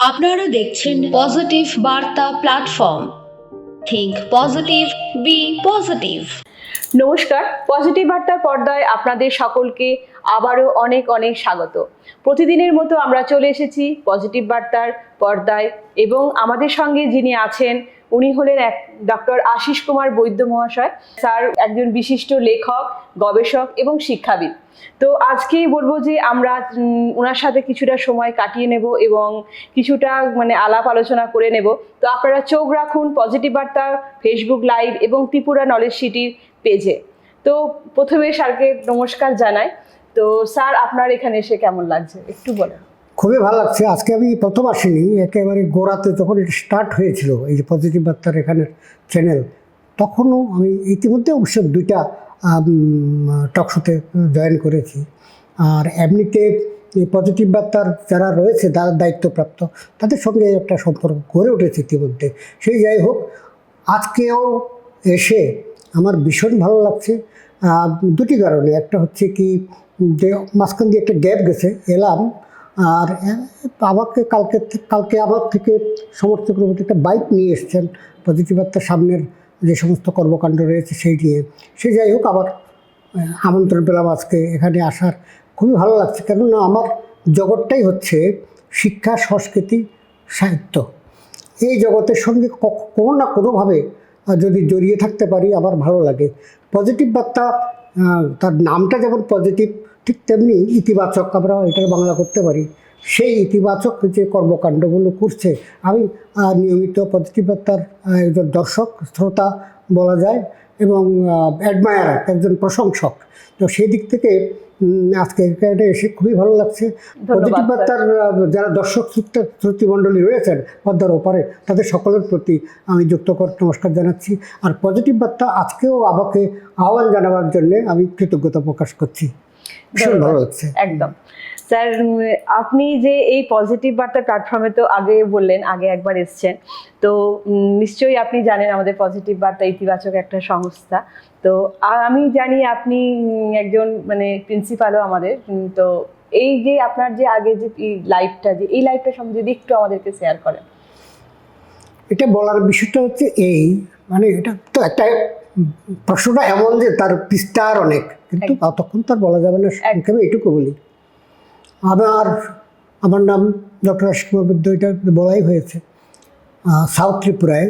আপনারা দেখছেন পজিটিভ বার্তা platform. Think positive, be positive. নমস্কার, পজিটিভ বার্তার পর্দায় আপনাদের সকলকে আবারও অনেক অনেক স্বাগত। প্রতিদিনের মতো আমরা চলে এসেছি পজিটিভ বার্তার পর্দায় এবং আমাদের সঙ্গে যিনি আছেন উনি হলেন ডক্টর আশিস কুমার বৈদ্য মহাশয়। স্যার একজন বিশিষ্ট লেখক, গবেষক এবং শিক্ষাবিদ। তো আজকেই বলবো যে আমরা ওনার সাথে কিছুটা সময় কাটিয়ে নেব এবং কিছুটা আলাপ আলোচনা করে নেব। তো আপনারা চোখ রাখুন পজিটিভ বার্তা ফেসবুক লাইভ এবং ত্রিপুরা নলেজ সিটির পেজে। তো প্রথমে স্যারকে নমস্কার জানাই। তো স্যার, আপনার এখানে এসে কেমন লাগছে একটু বলেন। খুবই ভালো লাগছে। আজকে আমি প্রথম আসিনি, একেবারে গোড়াতে যখন এটা স্টার্ট হয়েছিল এই যে পজিটিভ বার্তার এখানের চ্যানেল, তখনও আমি ইতিমধ্যে অবশ্য 2টা টক শোতে জয়েন করেছি। আর এমনিতে এই পজিটিভ বার্তার যারা রয়েছে যারা দায়িত্বপ্রাপ্ত তাদের সঙ্গে একটা সম্পর্ক গড়ে উঠেছে ইতিমধ্যে। সেই যাই হোক, আজকেও এসে আমার ভীষণ ভালো লাগছে 2টি কারণে। একটা হচ্ছে কি যে মাঝখান দিয়ে একটা গ্যাপ গেছে, এলাম, আর আমাকে কালকে আমার থেকে সমর্থকের মধ্যে একটা বাইক নিয়ে এসছেন পজিটিভ বার্তার সামনের যে সমস্ত কর্মকাণ্ড রয়েছে সেই নিয়ে। সে যাই হোক, আবার আমন্ত্রণ পেলাম আজকে এখানে আসার। খুবই ভালো লাগছে, কেননা আমার জগৎটাই হচ্ছে শিক্ষা, সংস্কৃতি, সাহিত্য। এই জগতের সঙ্গে কোনো না কোনোভাবে যদি জড়িয়ে থাকতে পারি আমার ভালো লাগে। পজিটিভ বার্তা, তার নামটা যেমন পজিটিভ, ঠিক তেমনি ইতিবাচক আমরা এটার বাংলা করতে পারি। সেই ইতিবাচক যে কর্মকাণ্ডগুলো করছে, আমি নিয়মিত পজিটিভ বার্তার একজন দর্শক, শ্রোতা বলা যায়, এবং অ্যাডমায়ার, একজন প্রশংসক। তো সেই দিক থেকে আজকে এখানে এসে খুবই ভালো লাগছে। পজিটিভ বার্তার যারা দর্শক শ্রোতৃমণ্ডলী রয়েছেন পর্দার ওপারে, তাদের সকলের প্রতি আমি যুক্তকর নমস্কার জানাচ্ছি। আর পজিটিভ বার্তা আজকেও আমাকে আহ্বান জানাবার জন্যে আমি কৃতজ্ঞতা প্রকাশ করছি। ভীষণ ভালো লাগছে। একদম স্যার, আপনি যে এই পজিটিভ বার্তা প্ল্যাটফর্মে তো আগে বললেন, আগে একবার এসছেন, তো নিশ্চয়ই আপনি জানেন আমাদের পজিটিভ বার্তা ইতিবাচক একটা সংস্থা। তো আমি জানি আপনি একজন প্রিন্সিপালও আমাদের। তো এই যে আপনার যে আগে যে এই লাইফটা সম্বন্ধে যদি একটু আমাদেরকে শেয়ার করেন। এটা বলার বিষয়টা হচ্ছে এই, এটা তো একটা প্রশ্নটা এমন যে তার পৃষ্ঠার অনেক, কিন্তু তখন তার বলা যাবে না। সংক্ষেপে এটুকু বলি, আমার নাম ডক্টর আশিস কুমার বৈদ্য, এটা বলাই হয়েছে। সাউথ ত্রিপুরায়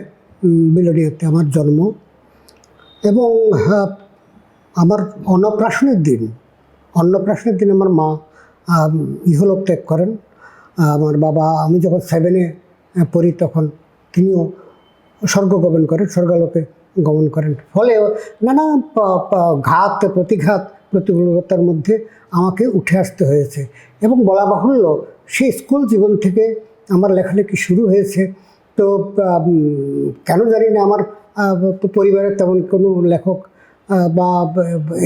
বিলোনিয়াতে আমার জন্ম, এবং আমার অন্নপ্রাশনের দিন আমার মা ইহলোক ত্যাগ করেন। আমার বাবা, আমি যখন 7-এ পড়ি তখন তিনিও স্বর্গলোকে গমন করেন। ফলে নানা প্রতিঘাত, প্রতিকূলতার মধ্যে আমাকে উঠে আসতে হয়েছে। এবং বলা বাহুল্য, সেই স্কুল জীবন থেকে আমার লেখালেখি শুরু হয়েছে। তো কেন জানি না, আমার পরিবারে তেমন কোনো লেখক বা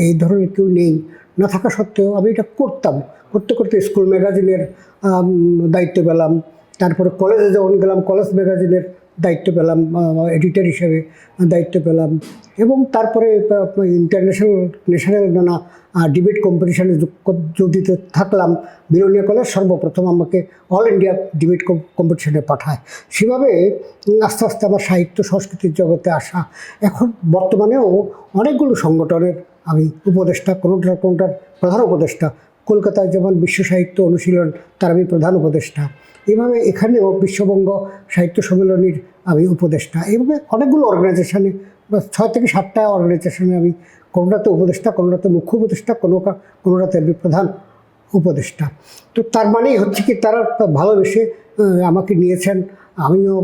এই ধরনের কেউ নেই, না থাকা সত্ত্বেও আমি এটা করতে করতে স্কুল ম্যাগাজিনের দায়িত্ব পেলাম। তারপরে কলেজে যখন গেলাম, কলেজ ম্যাগাজিনের দায়িত্ব পেলাম, এডিটর হিসেবে দায়িত্ব পেলাম। এবং তারপরে ন্যাশনাল নানা ডিবেট কম্পিটিশানে যোগ দিতে থাকলাম। বিলোনিয়া কলেজ সর্বপ্রথম আমাকে অল ইন্ডিয়া ডিবেট কম্পিটিশানে পাঠায়। সেভাবে আস্তে আস্তে আমার সাহিত্য সংস্কৃতির জগতে আসা। এখন বর্তমানেও অনেকগুলো সংগঠনের আমি উপদেষ্টা, কোনোটার প্রধান উপদেষ্টা। কলকাতায় যেমন বিশ্ব সাহিত্য অনুশীলন, তার আমি প্রধান উপদেষ্টা। এভাবে এখানেও বিশ্ববঙ্গ সাহিত্য সম্মেলনীর আমি উপদেষ্টা। এইভাবে অনেকগুলো অর্গানাইজেশনে, 6 থেকে 7টা অর্গানাইজেশনে আমি কোনোটাতে উপদেষ্টা, কোনোটাতে মুখ্য উপদেষ্টা, কোনোটাতে আমি প্রধান উপদেষ্টা। তো তার মানেই হচ্ছে কি, তারা ভালোবেসে আমাকে নিয়েছেন, আমিও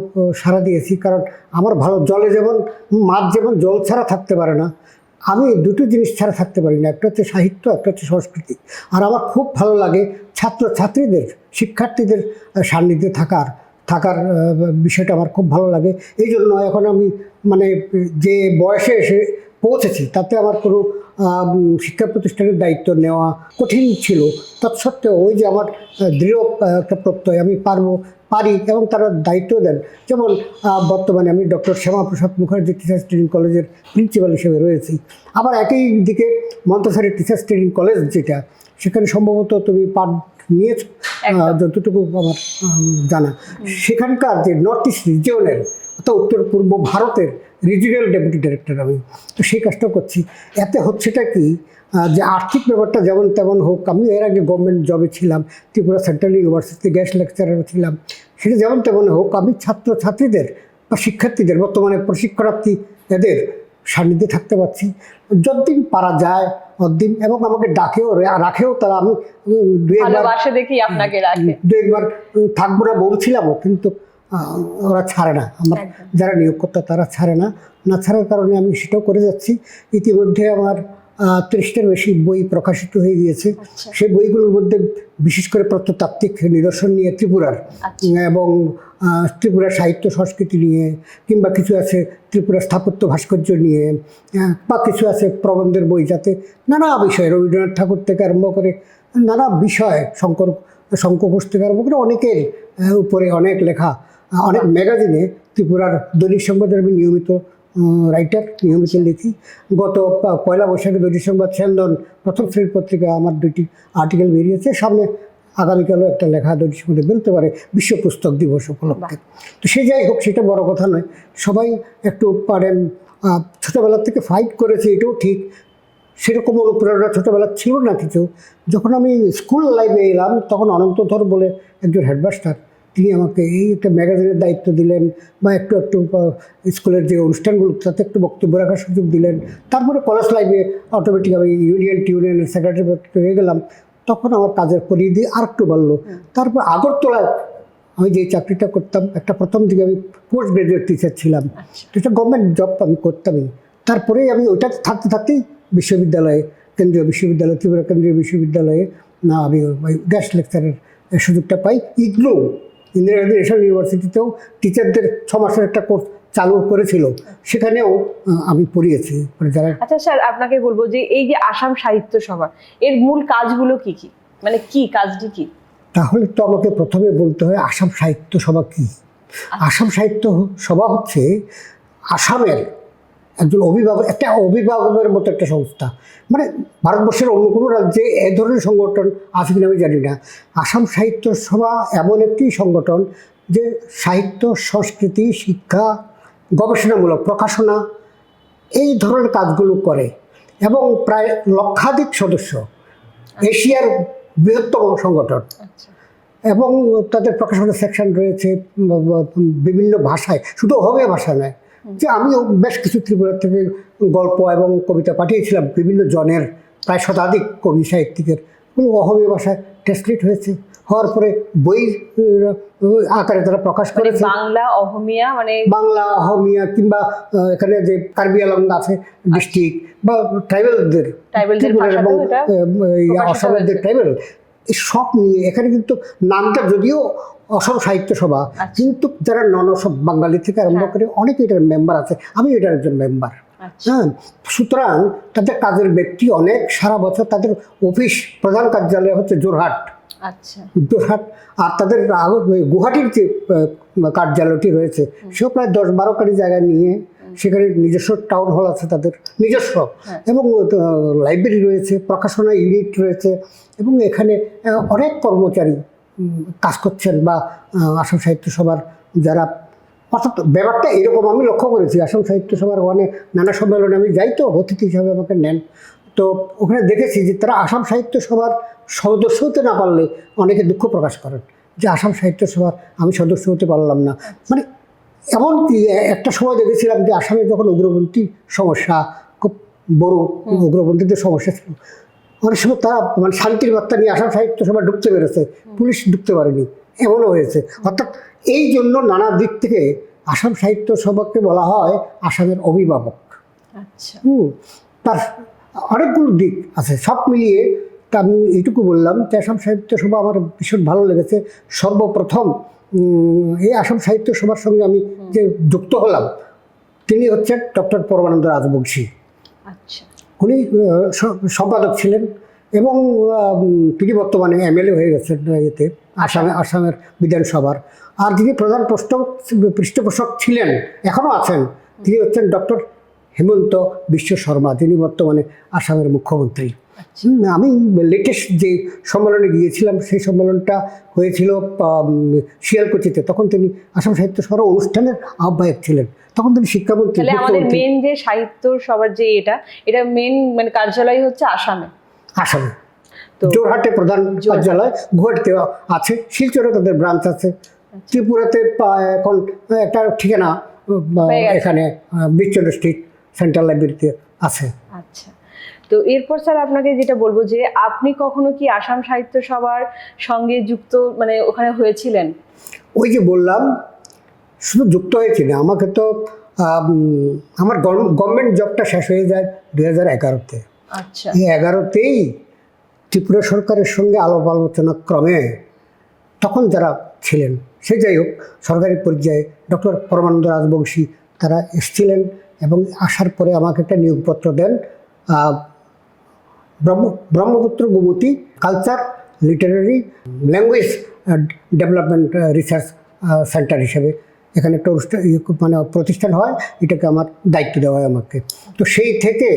সাড়া দিয়েছি। কারণ আমার জলে যেমন মাছ যেমন জল ছাড়া থাকতে পারে না, আমি দুটো জিনিস ছাড়া থাকতে পারি না। একটা হচ্ছে সাহিত্য, একটা হচ্ছে সংস্কৃতি। আর আমার খুব ভালো লাগে ছাত্রছাত্রীদের, শিক্ষার্থীদের সান্নিধ্যে থাকার বিষয়টা আমার খুব ভালো লাগে। এই জন্য এখন আমি যে বয়সে এসে পৌঁছেছি, তাতে আমার কোনো শিক্ষা প্রতিষ্ঠানের দায়িত্ব নেওয়া কঠিন ছিল। তৎসত্ত্বেও ওই যে আমার দৃঢ় একটা প্রত্যয়, আমি পারি, এবং তারা দায়িত্ব দেন। যেমন বর্তমানে আমি doctor Shyamaprasad Mukherjee teachers training কলেজের প্রিন্সিপাল হিসেবে রয়েছি। আবার একই দিকে মন্তেসরি টিচার্স ট্রেনিং কলেজ, যেটা সেখানে সম্ভবত তুমি নিয়ে একদম। যতটুকু আমার জানা, সেখানকার যে নর্থ ইস্ট রিজিয়নের অর্থাৎ উত্তর পূর্ব ভারতের রিজিওনাল ডেপুটি ডাইরেক্টর আমি। তো সেই কাজটা করছি। এতে হচ্ছেটা কি, যে আর্থিক ব্যাপারটা যেমন তেমন হোক, আমি এর আগে গভর্নমেন্ট জবে ছিলাম, ত্রিপুরা সেন্ট্রাল ইউনিভার্সিটিতে গেস্ট লেকচারার ছিলাম। সেটা যেমন তেমন হোক, আমি ছাত্রছাত্রীদের বা শিক্ষার্থীদের, বর্তমানে প্রশিক্ষণার্থী এদের সান্নিধ্যে থাকতে পারছি যতদিন পারা যায় অতদিন, এবং আমাকে ডাকেও রাখেও তারা। আমি দু একবার ভালোবাসে দেখি আপনাকে রাখে। দু একবার থাকবো না বলছিলামও, কিন্তু ওরা ছাড়ে না, আমার একদম। যারা নিয়োগকর্তা তারা ছাড়ে না। না ছাড়ার কারণে আমি সেটাও করে যাচ্ছি। ইতিমধ্যে আমার 30টার বেশি বই প্রকাশিত হয়ে গিয়েছে। আচ্ছা। সেই বইগুলোর মধ্যে বিশেষ করে প্রত্নতাত্ত্বিক নিদর্শন নিয়ে ত্রিপুরার, এবং ত্রিপুরার সাহিত্য সংস্কৃতি নিয়ে, কিংবা কিছু আছে ত্রিপুরার স্থাপত্য ভাস্কর্য নিয়ে, বা কিছু আছে প্রবন্ধের বই, যাতে নানা বিষয়ে রবীন্দ্রনাথ ঠাকুর থেকে আরম্ভ করে নানা বিষয়, শঙ্কর ঘোষ থেকে আরম্ভ করে অনেকের উপরে অনেক লেখা, অনেক ম্যাগাজিনে ত্রিপুরার দৈনিক সংবাদের আমি নিয়মিত রাইটার, নিয়মিত লিখি। গত পয়লা বৈশাখে দৈনিক সংবাদ সেন্দন প্রথম শ্রেণীর পত্রিকা আমার 2টি আর্টিকেল বেরিয়েছে। সামনে আগামীকালও একটা লেখা দৈনিক সংবাদে বেরোতে পারে বিশ্ব পুস্তক দিবস উপলক্ষে। তো সে যাই হোক, সেটা বড় কথা নয়। সবাই একটু পারেন, ছোটোবেলা থেকে ফাইট করেছে, এটাও ঠিক। সেরকম অনুপ্রেরণা ছোটোবেলা ছিল না কিছু। যখন আমি স্কুল লাইফে এলাম, তখন অনন্তধর বলে একজন হেডমাস্টার, তিনি আমাকে এই একটা ম্যাগাজিনের দায়িত্ব দিলেন, বা একটু স্কুলের যে অনুষ্ঠানগুলো তাতে একটু বক্তব্য রাখার সুযোগ দিলেন। তারপরে কলেজ লাইফে অটোমেটিক আমি ইউনিয়নের সেক্রেটারি হয়ে গেলাম। তখন আমার কাজের পরিধি আর একটু বাড়লো। তারপর আগরতলায় আমি যে চাকরিটা করতাম, একটা প্রথম দিকে আমি পোস্ট গ্রাজুয়েট টিচার ছিলাম। এটা গভর্নমেন্ট জব আমি করতামই। তারপরেই আমি ওইটা থাকতেই বিশ্ববিদ্যালয়ে, কেন্দ্রীয় বিশ্ববিদ্যালয়, ত্রিপুরা কেন্দ্রীয় বিশ্ববিদ্যালয়ে আমি গেস্ট লেকচারের সুযোগটা পাই। ইগনো, ইন্দিরা গান্ধী ন্যাশনাল ইউনিভার্সিটিতেও টিচারদের 6 মাসের একটা কোর্স চালু করেছিল, সেখানেও আমি পড়িয়েছি। যারা আচ্ছা স্যার, আপনাকে বলবো যে এই যে আসাম সাহিত্য সভা, এর মূল কাজগুলো কি কি, মানে কি কাজটি কি? তাহলে তো আমাকে প্রথমে বলতে হয় আসাম সাহিত্য সভা কী। আসাম সাহিত্য সভা হচ্ছে আসামের একজন একটা অভিভাবকের মতো একটা সংস্থা। মানে ভারতবর্ষের অন্য কোনো রাজ্যে এ ধরনের সংগঠন আছে কিনা আমি জানি না। আসাম সাহিত্য সভা এমন একটি সংগঠন যে সাহিত্য, সংস্কৃতি, শিক্ষা, গবেষণামূলক প্রকাশনা এই ধরনের কাজগুলো করে, এবং প্রায় লক্ষাধিক সদস্য, এশিয়ার বৃহত্তম সংগঠন। এবং তাদের প্রকাশনা সেকশন রয়েছে বিভিন্ন ভাষায়, শুধু অসমীয়া ভাষা নয়। যে আমিও বেশ কিছু ত্রিপুরা থেকে গল্প এবং কবিতা পাঠিয়েছিলাম বিভিন্ন জনের, প্রায় শতাধিক কবি সাহিত্যিকের, ওগুলো অসমীয়া ভাষায় ট্রান্সলেট হয়েছে। হওয়ার পরে বই আকারে তারা প্রকাশ করেছে। বাংলা, অহমিয়া, মানে বাংলা, অহমিয়া, কিংবা এখানে যে কার্বি আলং আছে ডিস্ট্রিক্ট, বা ট্রাইবেলদের এবং অসমের যে ট্রাইবেল, এই সব নিয়ে এখানে কিন্তু নামটা যদিও অসম সাহিত্য সভা, কিন্তু যারা অসম বাঙালি থেকে আরম্ভ করে অনেকে এটার মেম্বার আছে, আমি এটার একজন মেম্বার। হ্যাঁ, সুতরাং তাদের কাজের ব্যক্তি অনেক। সারা বছর তাদের অফিস, প্রধান কার্যালয় হচ্ছে জোরহাট। জোরহাট, আর তাদের গুয়াহাটির যে কার্যালয়টি রয়েছে সেও প্রায় 10-12 জায়গায় নিয়ে, সেখানে নিজস্ব টাউন হল আছে তাদের নিজস্ব, এবং লাইব্রেরি রয়েছে, প্রকাশনা ইউনিট রয়েছে, এবং এখানে অনেক কর্মচারী কাজ করছেন। বা আসাম সাহিত্য সভার যারা, অর্থাৎ ব্যাপারটা এরকম আমি লক্ষ্য করেছি। আসাম সাহিত্য সভার ওখানে নানা সম্মেলনে আমি যাই, তো অতিথি হিসাবে আমাকে নেন। তো ওখানে দেখেছি যে তারা আসাম সাহিত্য সভার সদস্য হতে না পারলে অনেকে দুঃখ প্রকাশ করেন যে আসাম সাহিত্য সভার আমি সদস্য হতে পারলাম না। মানে এমনকি একটা সময় দেখেছিলাম যে আসামে যখন উগ্রপন্থী সমস্যা, খুব বড় উগ্রপন্থীদের সমস্যা ছিল, অনেক সময় তারা মানে শান্তির বার্তা নিয়ে আসাম সাহিত্য সভা ঢুকতে পেরেছে, পুলিশ ঢুকতে পারেনি, এমনও হয়েছে। অর্থাৎ এই জন্য নানা দিক থেকে আসাম সাহিত্য সভাকে বলা হয় আসামের অভিভাবক। তার অনেকগুলো দিক আছে, সব মিলিয়ে তা আমি এইটুকু বললাম যে আসাম সাহিত্য সভা আমার ভীষণ ভালো লেগেছে। সর্বপ্রথম এই আসাম সাহিত্য সভার সঙ্গে আমি যে যুক্ত হলাম, তিনি হচ্ছেন ডক্টর পরমানন্দ রাজবংশী। উনি সম্পাদক ছিলেন, এবং তিনি বর্তমানে এমএলএ হয়ে গেছেন এতে আসামের বিধানসভার। আর যিনি প্রধান পৃষ্ঠপোষক ছিলেন, এখনও আছেন, তিনি হচ্ছেন ডক্টর হেমন্ত বিশ্ব শর্মা, যিনি বর্তমানে আসামের মুখ্যমন্ত্রী। আমি লেটেস্ট যে সম্মেলনে গিয়েছিলাম সেই সম্মেলনটা হয়েছিল শিয়ালকুচিতে। তখন তিনি আসাম সাহিত্য সভা অনুষ্ঠানের আহ্বায়ক ছিলেন, তখন তিনি শিক্ষামন্ত্রী। তাহলে আমাদের মেন যে সাহিত্য সবার যে এটা মেন মানে কার্যালয় হচ্ছে আসামে। তো জোরহাটে প্রধান কার্যালয়, গুয়াহাটিতে আছে, শিলচরে তাদের ব্রাঞ্চ আছে, ত্রিপুরাতে এখন একটা ঠিকানা এখানে বিশ্বচন্দ্র স্ট্রিট সেন্ট্রাল লাইব্রেরিতে আছে। আচ্ছা, তো এরপর স্যার আপনাকে যেটা বলবো যে আপনি কখনো কি আসাম সাহিত্য সভার সঙ্গে যুক্ত মানে ওখানে হয়েছিলেন? ওই যে বললাম, শুধু যুক্ত হয়েছি না, আমাকে তো আমার গভর্নমেন্ট জবটা শেষ হয়ে যায় 2011-তে। আচ্ছা, এই 11-তেই ত্রিপুরা সরকারের সঙ্গে আলাপ আলোচনা ক্রমে তখন যারা ছিলেন, সে যাই হোক, সরকারি পর্যায়ে ডক্টর পরমানন্দ রাজবংশী তারা এসেছিলেন এবং আসার পরে আমাকে একটা নিয়োগপত্র দেন Brahmaputra Gomati culture literary language development research centre হিসেবে এখানে একটা মানে প্রতিষ্ঠান হয়, এটাকে আমার দায়িত্ব দেওয়া হয় আমাকে। তো সেই থেকে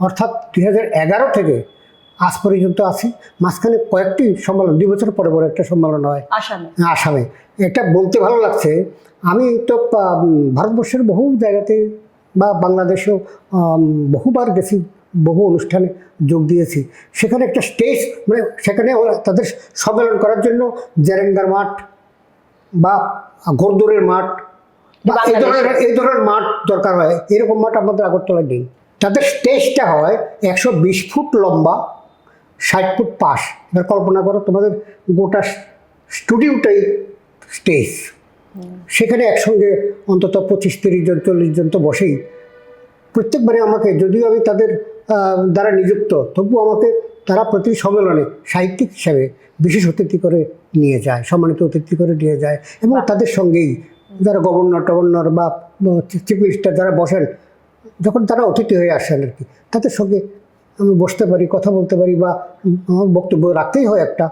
অর্থাৎ 2011 থেকে আজ পর্যন্ত আছি। মাঝখানে কয়েকটি সম্মেলন, 2 বছর পরে পরে একটা সম্মেলন হয় আসামে। এটা বলতে ভালো লাগছে, আমি তো ভারতবর্ষের বহু জায়গাতে বা বাংলাদেশেও বহুবার গেছি, বহু অনুষ্ঠানে যোগ দিয়েছি। সেখানে একটা স্টেজ মানে সেখানে তাদের সম্মেলন করার জন্য জেরেঙ্গার মাঠ বা গোরদুরের মাঠ বা এই ধরনের মাঠ দরকার হয়। এরকম মাঠ আমাদের আগরতলায় নেই। তাদের স্টেজটা হয় 120 ফুট লম্বা, 60 ফুট পাশ। এবার কল্পনা করো, তোমাদের গোটা স্টুডিওটাই স্টেজ, সেখানে একসঙ্গে অন্তত 25-30 জন 40 জন তো বসেই। প্রত্যেকবারে আমাকে, যদিও আমি তাদের দ্বারা নিযুক্ত, তবু আমাকে তারা প্রতি সম্মেলনে সাহিত্যিক হিসাবে বিশেষ অতিথি করে নিয়ে যায়, সম্মানিত অতিথি করে নিয়ে যায়। এবং তাদের সঙ্গেই যারা গভর্নর বা চিফ মিনিস্টার যারা বসেন, যখন তারা অতিথি হয়ে আসেন আর কি, তাদের সঙ্গে আমি বসতে পারি, কথা বলতে পারি বা আমার বক্তব্য রাখতেই হয় একটা।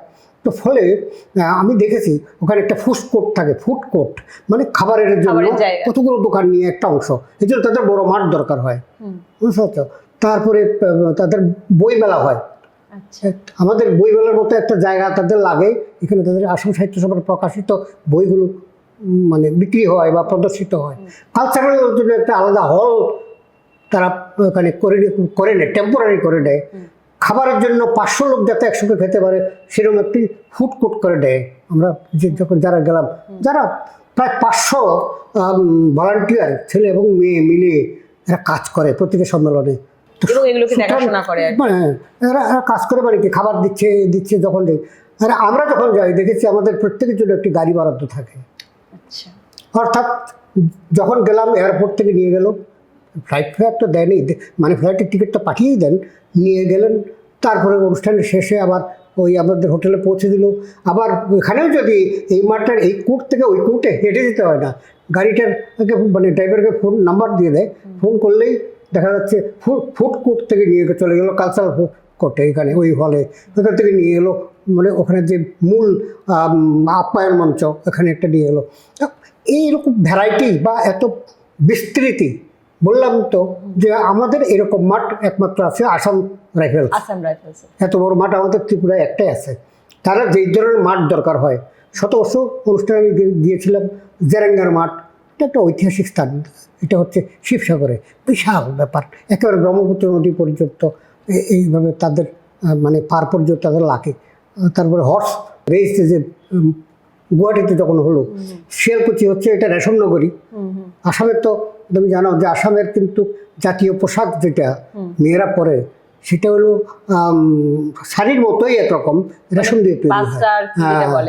তো ফলে আমি দেখেছি ওখানে একটা ফুড কোর্ট থাকে, ফুড কোর্ট মানে খাবারের জন্য কতগুলো দোকান নিয়ে একটা অংশ, এই জন্য তাদের বড় মাঠ দরকার হয়, বুঝতে পারছো। তারপরে তাদের বই মেলা হয়, আমাদের বই মেলার মতো একটা জায়গা তাদের লাগে। এখানে তাদের আসাম সাহিত্য সভার প্রকাশিত বইগুলো মানে বিক্রি হয় বা প্রদর্শিত হয়। কালচারাল জন্য একটা আলাদা হল তারা ওখানে করে নেয়, টেম্পোরারি করে দেয়। খাবারের জন্য 500 লোক যাতে একসঙ্গে খেতে পারে সেরকম একটি ফুড কোর্ট করে দেয়। আমরা যখন যারা গেলাম, যারা প্রায় 500 ভলান্টিয়ার ছেলে এবং মেয়ে মিলে এরা কাজ করে প্রতিটা সম্মেলনে। এরা কাজ করে মানে কি, খাবার দিচ্ছে যখন আর আমরা যখন যাই দেখেছি আমাদের প্রত্যেকের জন্য একটি গাড়ি বরাদ্দ থাকে। অর্থাৎ যখন গেলাম এয়ারপোর্ট থেকে নিয়ে গেল, ফ্লাইট ফেয়ার তো দেয়নি, মানে ফ্লাইটের টিকিটটা পাঠিয়েই দেন, নিয়ে গেলেন। তারপরে অনুষ্ঠানের শেষে আবার ওই আমাদের হোটেলে পৌঁছে দিল। আবার এখানেও যদি এই মাঠটার এই কোর্ট থেকে ওই কোর্টে হেঁটে যেতে হয় না, গাড়িটার মানে ড্রাইভারকে ফোন নাম্বার দিয়ে দেয়, ফোন করলেই দেখা যাচ্ছে ফুড কোর্ট থেকে নিয়ে চলে গেলো কালচারাল কোর্টে, এখানে ওই হলে ওখান থেকে নিয়ে এলো, মানে ওখানে যে মূল আপ্যায়ন মঞ্চ এখানে একটা নিয়ে এলো। এইরকম ভ্যারাইটি বা এত বিস্তৃতি, বললাম তো যে আমাদের এরকম মাঠ একমাত্র আছে আসাম রাইফেলস। এত বড় মাঠ আমাদের ত্রিপুরায় একটাই আছে। তারা যেই ধরনের মাঠ দরকার হয়, শত বর্ষ অনুষ্ঠানে আমি গিয়েছিলাম জেরেঙ্গার মাঠ, এটা একটা ঐতিহাসিক স্থান। এটা হচ্ছে শিবসাগরে, বিশাল ব্যাপার, একেবারে ব্রহ্মপুত্র নদী পর্যন্ত এইভাবে তাদের মানে পার পর্যন্ত তাদের লাগে। তারপরে হর্স রেস যে গুয়াহাটিতে যখন হলো, শিয়ালকুচি হচ্ছে এটা রেশম নগরী। আসামের তো তুমি জানো যে আসামের কিন্তু জাতীয় পোশাক যেটা মেয়েরা পরে, সেটা হলো শাড়ির মতোই একরকম রেশম দিয়ে তৈরি হয়।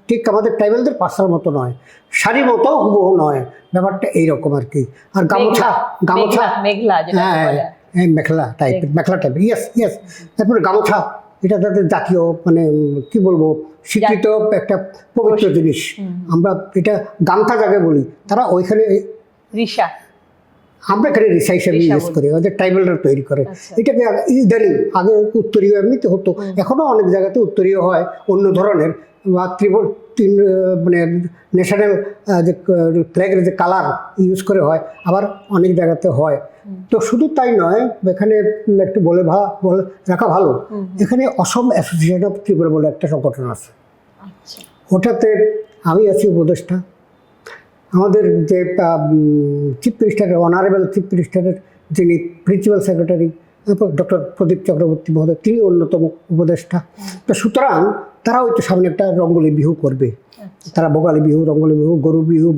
ঠিক আমাদের ট্রাইবেলদের পাশার মতো নয়, শাড়ির মতো হুবহু নয়, ব্যাপারটা এইরকম আর কি। আর গামছা মেখলা টাইপের, মেখলা টাইপের, ইয়েস। তারপরে গামছা, এটা তাদের জাতীয় মানে কি বলবো, স্বীকৃত একটা পবিত্র জিনিস। আমরা এটা গামছা যাকে বলি, তারা ওইখানে আমরা এখানে রিসা হিসেবে রিসা ইউজ বলি। করি, আমাদের ট্রাইবেলরা তৈরি করে। আচ্ছা। এটাকে ইদানিং, আগে উত্তরীয় এমনিতে হতো, এখনও অনেক জায়গাতে উত্তরীয় হয় অন্য ধরনের, বা মানে ন্যাশনাল যে ফ্ল্যাগের যে কালার ইউজ করে হয়, আবার অনেক জায়গাতে হয়। তো শুধু তাই নয়, এখানে একটু বলে রাখা ভালো, এখানে অসম অ্যাসোসিয়েশন অফ ত্রিপুরা বলে একটা সংগঠন আছে। আচ্ছা। ওটাতে আমি আছি উপদেষ্টা। আমাদের যে চিফ মিনিস্টারের, অনারেবল চিফ মিনিস্টারের যিনি প্রিন্সিপাল সেক্রেটারি ডক্টর প্রদীপ চক্রবর্তী মহোদয়, তিনি অন্যতম উপদেষ্টা। তো সুতরাং তারা হয়তো সামনে একটা রঙ্গোলি বিহু করবে, তারা ভোগালী বিহু, রঙ্গোলি বিহু, গরু বিহু,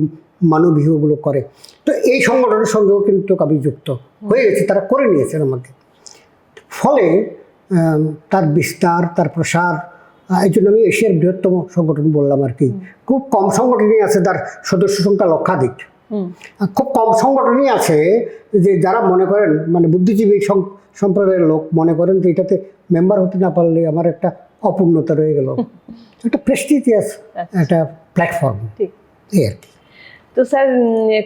মানু বিহুগুলো করে। তো এই সংগঠনের সঙ্গেও কিন্তু আমি যুক্ত হয়ে গেছি, তারা করে নিয়েছেন আমাকে। ফলে তার বিস্তার, তার প্রসার, এই জন্য আমি এশিয়ার বৃহত্তম সংগঠন বললাম আর কি। খুব কম সংগঠনই আছে তার সদস্য সংখ্যা লক্ষাধিক। খুব কম সংগঠনই আছে যে যারা মনে করেন, মানে বুদ্ধিজীবী সম্প্রদায়ের লোক মনে করেন যে এটাতে মেম্বার হতে না পারলে আমার একটা অপূর্ণতা রয়ে গেল। একটা প্রেস্টিজিয়াস একটা প্ল্যাটফর্ম, ঠিক। এই আর কি। তো স্যার,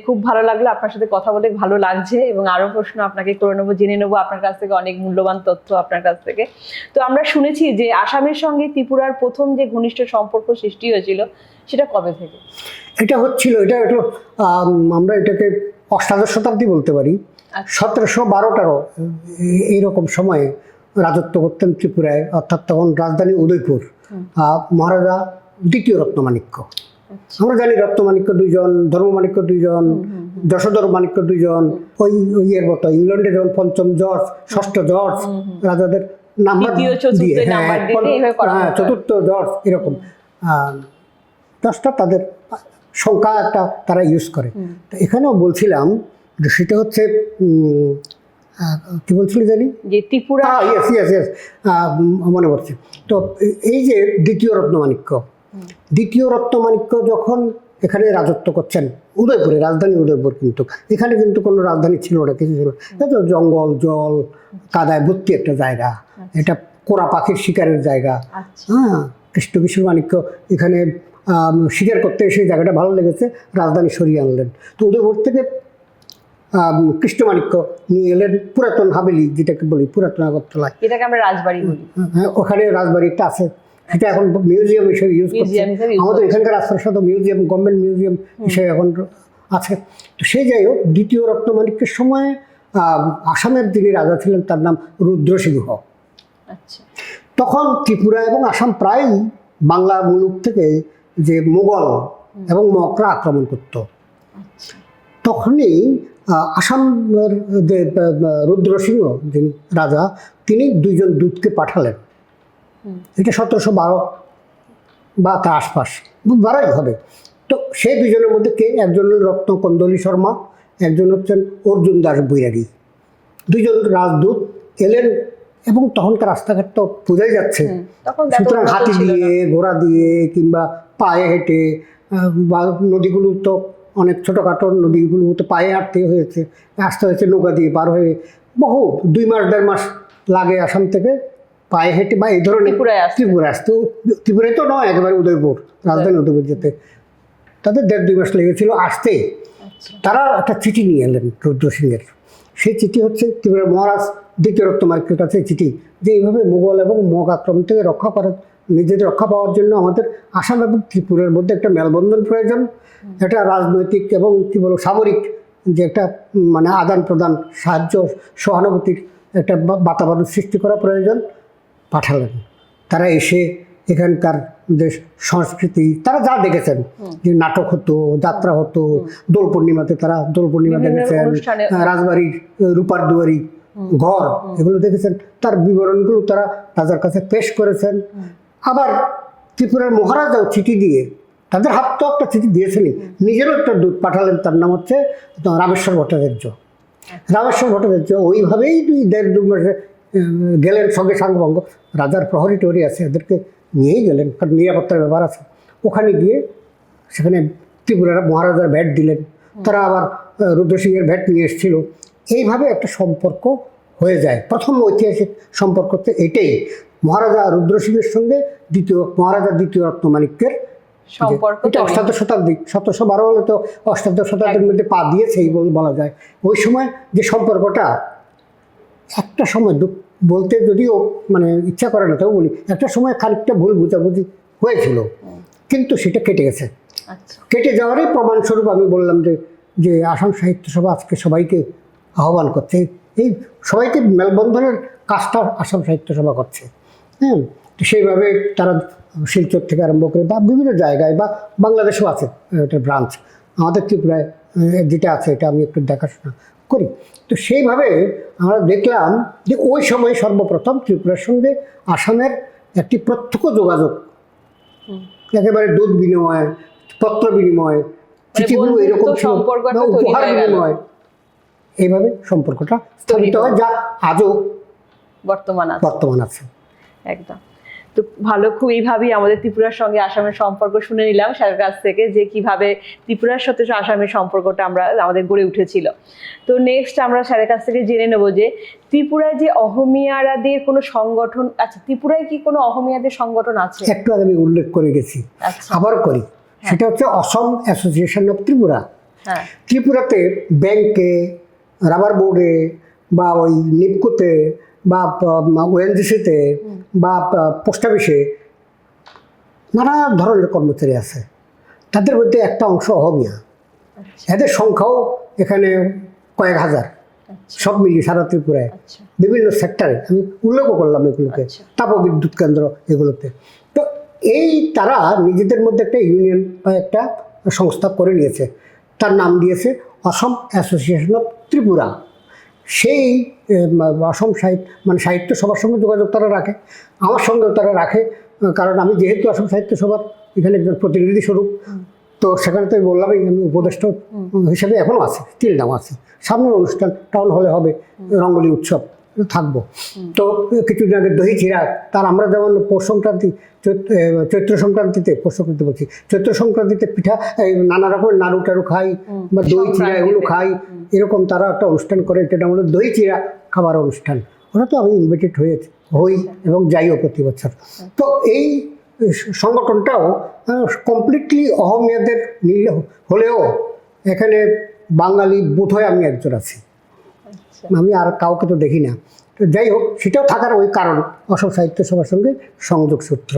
খুব ভালো লাগলো আপনার সাথে কথা বলে, ভালো লাগছে, এবং আরো প্রশ্ন আপনাকে করে নেবো, জেনে নেবো আপনার কাছ থেকে অনেক মূল্যবান তথ্য আপনার কাছ থেকে। তো আমরা শুনেছি যে আসামের সঙ্গে ত্রিপুরার প্রথম যে ঘনিষ্ঠ সম্পর্ক সৃষ্টি হয়েছিল, সেটা কবে থেকে? এটা হচ্ছিল, এটা একটু আমরা এটাকে অষ্টাদশ শতাব্দী বলতে পারি। 1712-13 এইরকম সময়ে রাজত্ব করতেন ত্রিপুরায়, অর্থাৎ তখন রাজধানী উদয়পুর। মহারাজা দ্বিতীয় রত্নমাণিক্য। আমরা জানি রত্নমাণিক্য 2 জন, ধর্মমাণিক্য 2 জন, যশোধর মাণিক্য 2 জন। ওই ইয়ের মতো ইংল্যান্ডে যেমন পঞ্চম জর্জ, ষষ্ঠ জর্জ রাজাদের নাম্বার দিয়ে, চতুর্থ জর্জ, এরকম 10টা তাদের সংখ্যা একটা তারা ইউজ করে। তো এখানেও বলছিলাম যে সেটা হচ্ছে কি বলছিল জানি, যে ত্রিপুরা, ইয়েস ইয়েস ইয়েস, মনে পড়ছে। তো এই যে দ্বিতীয় রত্নমাণিক্য যখন এখানে রাজত্ব করছেন উদয়পুরে, রাজধানী উদয়পুর, কিন্তু এখানে কিন্তু কোনো রাজধানী ছিল না, কিছু ছিল না, জঙ্গল, জল, কাদায় ভর্তি একটা জায়গা। এটা কোরা পাখির শিকারের জায়গা। হ্যাঁ, কৃষ্ণ মাণিক্য এখানে শিকার করতে এসে জায়গাটা ভালো লেগেছে, রাজধানী সরিয়ে আনলেন। তো উদয়পুর থেকে কৃষ্ণমাণিক্য নিয়ে এলেন পুরাতন হাভেলি, যেটাকে বলি পুরাতন আগরতলায়, এটাকে আমরা রাজবাড়ি বলি। ওখানে রাজবাড়ি একটা আছে, সেটা এখন মিউজিয়াম হিসেবে ইউজ করছে। আমাদের এখানকার রাজপ্রাসাদ মিউজিয়াম, গভর্নমেন্ট মিউজিয়াম হিসেবে এখন আছে। তো সেই যাই হোক, দ্বিতীয় রত্নমাণিক্যের সময় আসামের যিনি রাজা ছিলেন তার নাম রুদ্রসিংহ। আচ্ছা। তখন ত্রিপুরা এবং আসাম প্রায় বাংলা মুলুক থেকে যে মোগল এবং মকরা আক্রমণ করত, তখনই আসামের যে রুদ্রসিংহ যিনি রাজা, তিনি 2 জন দূতকে পাঠালেন। এটা 1712 বা তার আশপাশ, বারাই হবে। তো সেই 2 জনের মধ্যে কে? একজন রত্ন কন্দলী শর্মা, একজন হচ্ছেন অর্জুন দাস বৈরাগী। 2 জন রাজদূত এলেন, এবং তখনকার রাস্তাঘাট তো বোঝাই যাচ্ছে, সুতরাং হাতি দিয়ে, ঘোড়া দিয়ে, কিংবা পায়ে হেঁটে, বা নদীগুলো তো অনেক ছোটোখাটো, নদীগুলোতে পায়ে হাঁটতে হয়েছে, আসতে হয়েছে নৌকা দিয়ে পার হয়ে, বহু 2 মাস 1.5 মাস লাগে আসাম থেকে পায়ে হেঁটে বা এই ধরনের ত্রিপুরা আসতে। ত্রিপুরায় তো নয়, একেবারে উদয়পুর, রাজধানী উদয়পুর যেতে তাদের 1.5-2 মাস লেগেছিল আসতে। তারা একটা চিঠি নিয়ে এলেন রুদ্রসিংহের। সেই চিঠি হচ্ছে ত্রিপুরার মহারাজ দ্বিতীয় রত্নমাণিক্যের কাছে চিঠি, যে এইভাবে মুঘল এবং মগ আক্রমণ থেকে রক্ষা করার, নিজেদের রক্ষা পাওয়ার জন্য আমাদের আসাম এবং ত্রিপুরার মধ্যে একটা মেলবন্ধন প্রয়োজন, একটা রাজনৈতিক এবং কি বলবো সামরিক যে একটা মানে আদান প্রদান, সাহায্য, সহানুভূতির একটা বাতাবরণ সৃষ্টি করা প্রয়োজন। পাঠালেন। তারা এসে এখানকার যে সংস্কৃতি, তারা যা দেখেছেন, যে নাটক হতো, যাত্রা হতো, দোল পূর্ণিমাতে তারা দোল পূর্ণিমা দেখেছেন, রাজবাড়ির রূপার দুয়ারি ঘর, এগুলো দেখেছেন, তার বিবরণগুলো তারা রাজার কাছে পেশ করেছেন। আবার ত্রিপুরার মহারাজাও চিঠি দিয়ে, তাদের হাত তো একটা চিঠি দিয়েছেনই, নিজেরও একটা দূত পাঠালেন, তার নাম হচ্ছে রামেশ্বর ভট্টাচার্য। রামেশ্বর ভট্টাচার্য ওইভাবেই 1.5-2 মাসে গেলেন, সঙ্গে সাঙ্গভঙ্গ, রাজার প্রহরী টহরি আছে, এদেরকে নিয়েই গেলেন, কারণ নিরাপত্তার ব্যাপার আছে। ওখানে গিয়ে সেখানে ত্রিপুরার মহারাজার ভ্যাট দিলেন, তারা আবার রুদ্রসিংহের ভ্যাট নিয়ে এসেছিল। এইভাবে একটা সম্পর্ক হয়ে যায়। প্রথম ঐতিহাসিক সম্পর্ক হচ্ছে এটাই, মহারাজা রুদ্রসিংহের সঙ্গে মহারাজা দ্বিতীয় রত্নমাণিক্যের সম্পর্ক এটা অষ্টাদশ শতাব্দী, 1712 হলে তো অষ্টাদশ শতাব্দীর মধ্যে পা দিয়েছে এই বলা যায়। ওই সময় যে সম্পর্কটা একটা সময় বলতে যদিও মানে ইচ্ছা করে না, তাও বলি একটা সময় খানিকটা ভুল বুঝাবুঝি হয়েছিল, কিন্তু সেটা কেটে গেছে। আচ্ছা, কেটে যাওয়ারই প্রমাণস্বরূপ আমি বললাম যে আসাম সাহিত্য সভা আজকে সবাইকে আহ্বান করছে, এই সবাইকে মেলবন্ধনের কাজটা আসাম সাহিত্য সভা করছে। হ্যাঁ, তো সেইভাবে তারা শিলচর থেকে আরম্ভ করে বা বিভিন্ন জায়গায় বা বাংলাদেশেও আছে এটা ব্রাঞ্চ, আমাদের ত্রিপুরায় যেটা আছে এটা আমি একটু দেখাশোনা করি। তো সেইভাবে আমরা দেখলাম যে ওই সময় সর্বপ্রথম ত্রিপুরার সঙ্গে আসামের একটি প্রত্যক্ষ যোগাযোগ, একেবারে দুধ বিনিময়, পত্র বিনিময়, চিঠিগুলো এরকম ছিল, উপহার বিনিময়, এইভাবে সম্পর্কটা স্থাপিত হয় যা আজও বর্তমান আছে। একদম। তো ভালো, খুব এইভাবেই আমাদের ত্রিপুরার সঙ্গে আসামের সম্পর্ক শুনে নিলাম স্যারের কাছ থেকে, যে কিভাবে ত্রিপুরার সাথে আসামের সম্পর্কটা আমাদের গড়ে উঠেছিল। তো নেক্সট আমরা স্যারের কাছ থেকে জেনে নেব যে ত্রিপুরায় যে অহমিয়ারাদের কোনো সংগঠন, আচ্ছা ত্রিপুরায় কি কোনো অহমিয়াদের সংগঠন আছে? একটু আগে আমি উল্লেখ করে গেছি, আবার করি, সেটা হচ্ছে অসম অ্যাসোসিয়েশন অফ ত্রিপুরা। ত্রিপুরাতে ব্যাংকে, রাবার বোর্ডে বা ওই নিপকোতে বা ওএনজিসিতে বা পোস্ট অফিসে নানা ধরনের কর্মচারী আছে, তাদের মধ্যে একটা অংশ অহমিয়া। এদের সংখ্যাও এখানে কয়েক হাজার, সব মিলিয়ে সারা ত্রিপুরায় বিভিন্ন সেক্টরে, আমি উল্লেখও করলাম এগুলোকে, তাপবিদ্যুৎ কেন্দ্র এগুলোতে। তো এই তারা নিজেদের মধ্যে একটা ইউনিয়ন বা একটা সংস্থা করে নিয়েছে, তার নাম দিয়েছে অসম অ্যাসোসিয়েশন অফ ত্রিপুরা। সেই অসম সাহিত্য সভার সঙ্গে যোগাযোগ তারা রাখে, আমার সঙ্গেও তারা রাখে, কারণ আমি যেহেতু অসম সাহিত্য সভার এখানে একজন প্রতিনিধি স্বরূপ, তো সেখানে তো বললামই আমি উপদেষ্টা হিসেবে এখনও আছি, স্টিল নাও আছি। সামনের অনুষ্ঠান টাউন হলে হবে, রঙ্গোলি উৎসব থাকবো। তো কিছুদিন আগে দহি চিরা, তার আমরা যেমন পৌষ সংক্রান্তি, চৈত্র সংক্রান্তিতে, পৌষ সংক্রান্তি বলছি, চৈত্র সংক্রান্তিতে পিঠা নানা রকমের নাড়ু টাড়ু খাই বা দই চিরা এগুলো খাই, এরকম তারা একটা অনুষ্ঠান করে, এটা আমাদের দই চিরা খাবার অনুষ্ঠান। ওরা তো আমি ইনভাইটেড হই এবং যাইও প্রতি বছর। তো এই সংগঠনটাও কমপ্লিটলি অহমিয়াদের হলেও এখানে বাঙালি বোধহয় আমি একজন আছি, আমি আর কাউকে তো দেখি না। তো যাই হোক, সেটাও থাকার ওই কারণ অসম সাহিত্য সভার সঙ্গে সংযোগ সূত্র।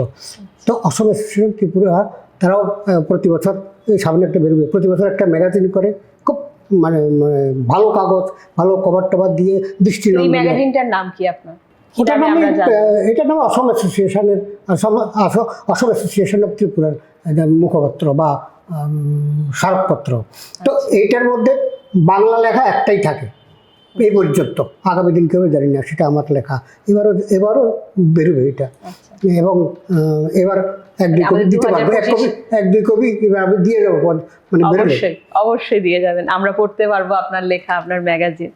তো অসম অ্যাসোসিয়েশন ত্রিপুরা তারাও প্রতি বছর সামনে একটা বেরোবে, প্রতি বছর একটা ম্যাগাজিন করে, খুব মানে ভালো কাগজ, ভালো কভার টভার দিয়ে দৃষ্টিনন্দন। ম্যাগাজিনটার নাম কি আপনার? এটার নাম অসম অ্যাসোসিয়েশনের, অসম অ্যাসোসিয়েশন অফ ত্রিপুরার মুখপত্র বা স্মারকপত্র। তো এইটার মধ্যে বাংলা লেখা একটাই থাকে এই পর্যন্ত, আগামী দিন কেউ জানি না, সেটা আমার লেখা। এবারও বেরোবে এটা, এবং এবার এক দুই কবি দিতে পারবো, এক দুই কবি এবার আমি দিয়ে যাবো, মানে অবশ্যই দিয়ে যাবেন, আমরা পড়তে পারবো আপনার লেখা, আপনার ম্যাগাজিন।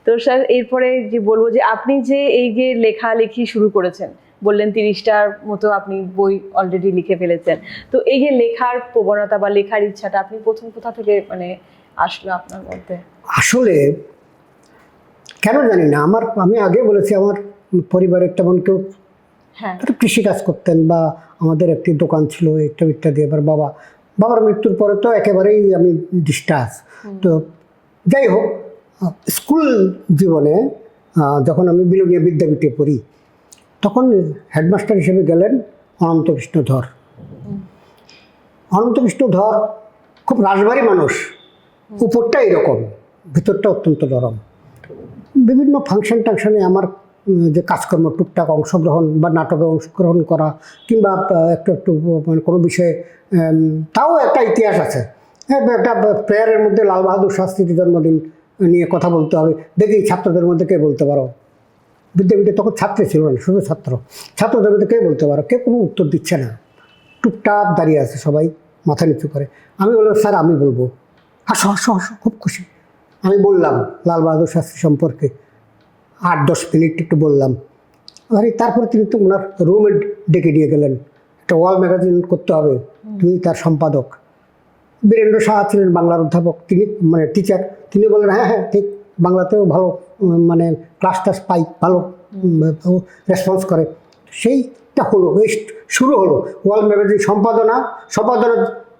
তো স্যার এরপরে যে বলবো যে আপনি যে এই যে লেখালেখি শুরু করেছেন, বললেন 30টার মতো আপনি বই অলরেডি লিখে ফেলেছেন, তো এই যে লেখার প্রবণতা বা লেখার ইচ্ছাটা আপনি প্রথম কোথা থেকে মানে আসলো আপনার মধ্যে? আসলে কেন জানি না, আমি আগে বলেছি আমার পরিবারের তেমন কেউ কৃষিকাজ করতেন বা আমাদের একটি দোকান ছিল ইত্যাদি। এবার বাবার মৃত্যুর পরে তো একেবারেই আমি ডিসটার্ব। তো যাই হোক, স্কুল জীবনে যখন আমি বিলোনিয়া বিদ্যাপীঠে পড়ি, তখন হেডমাস্টার হিসেবে গেলেন অনন্তকৃষ্ণ ধর। অনন্তকৃষ্ণ ধর খুব রাজবাড়ি মানুষ, উপরটা এরকম, ভিতরটা অত্যন্ত নরম। বিভিন্ন টাংশনে আমার যে কাজকর্ম, টুকটাক অংশগ্রহণ বা নাটকে অংশগ্রহণ করা, কিংবা একটু মানে কোনো বিষয়ে, তাও একটা ইতিহাস আছে। একটা প্রেয়ারের মধ্যে লাল বাহাদুর শাস্ত্রীর জন্মদিন নিয়ে কথা বলতে হবে, দেখি ছাত্রদের মধ্যে কে বলতে পারো। বিদ্যাপীঠে তখন ছাত্রী ছিল না, শুধু ছাত্রদের মধ্যে কে বলতে পারো, কেউ কোনো উত্তর দিচ্ছে না, টুকটাক দাঁড়িয়ে আছে সবাই মাথা নিচু করে। আমি বললাম, স্যার আমি বলবো। হাসো, খুব খুশি। আমি বললাম লাল বাহাদুর শাস্ত্রী সম্পর্কে 8-10 মিনিট একটু বললাম। তারপরে তিনি তো ওনার রুমে ডেকে দিয়ে গেলেন, একটা ওয়াল ম্যাগাজিন করতে হবে, তুমি তার সম্পাদক। বীরেন্দ্র সাহা ছিলেন বাংলার অধ্যাপক, তিনি মানে টিচার, তিনি বললেন হ্যাঁ ঠিক, বাংলাতেও ভালো মানে ক্লাস টাস পাই, ভালো রেসপন্স করে। সেই একটা হলো, এই শুরু হলো ওয়াল ম্যাগাজিন সম্পাদনা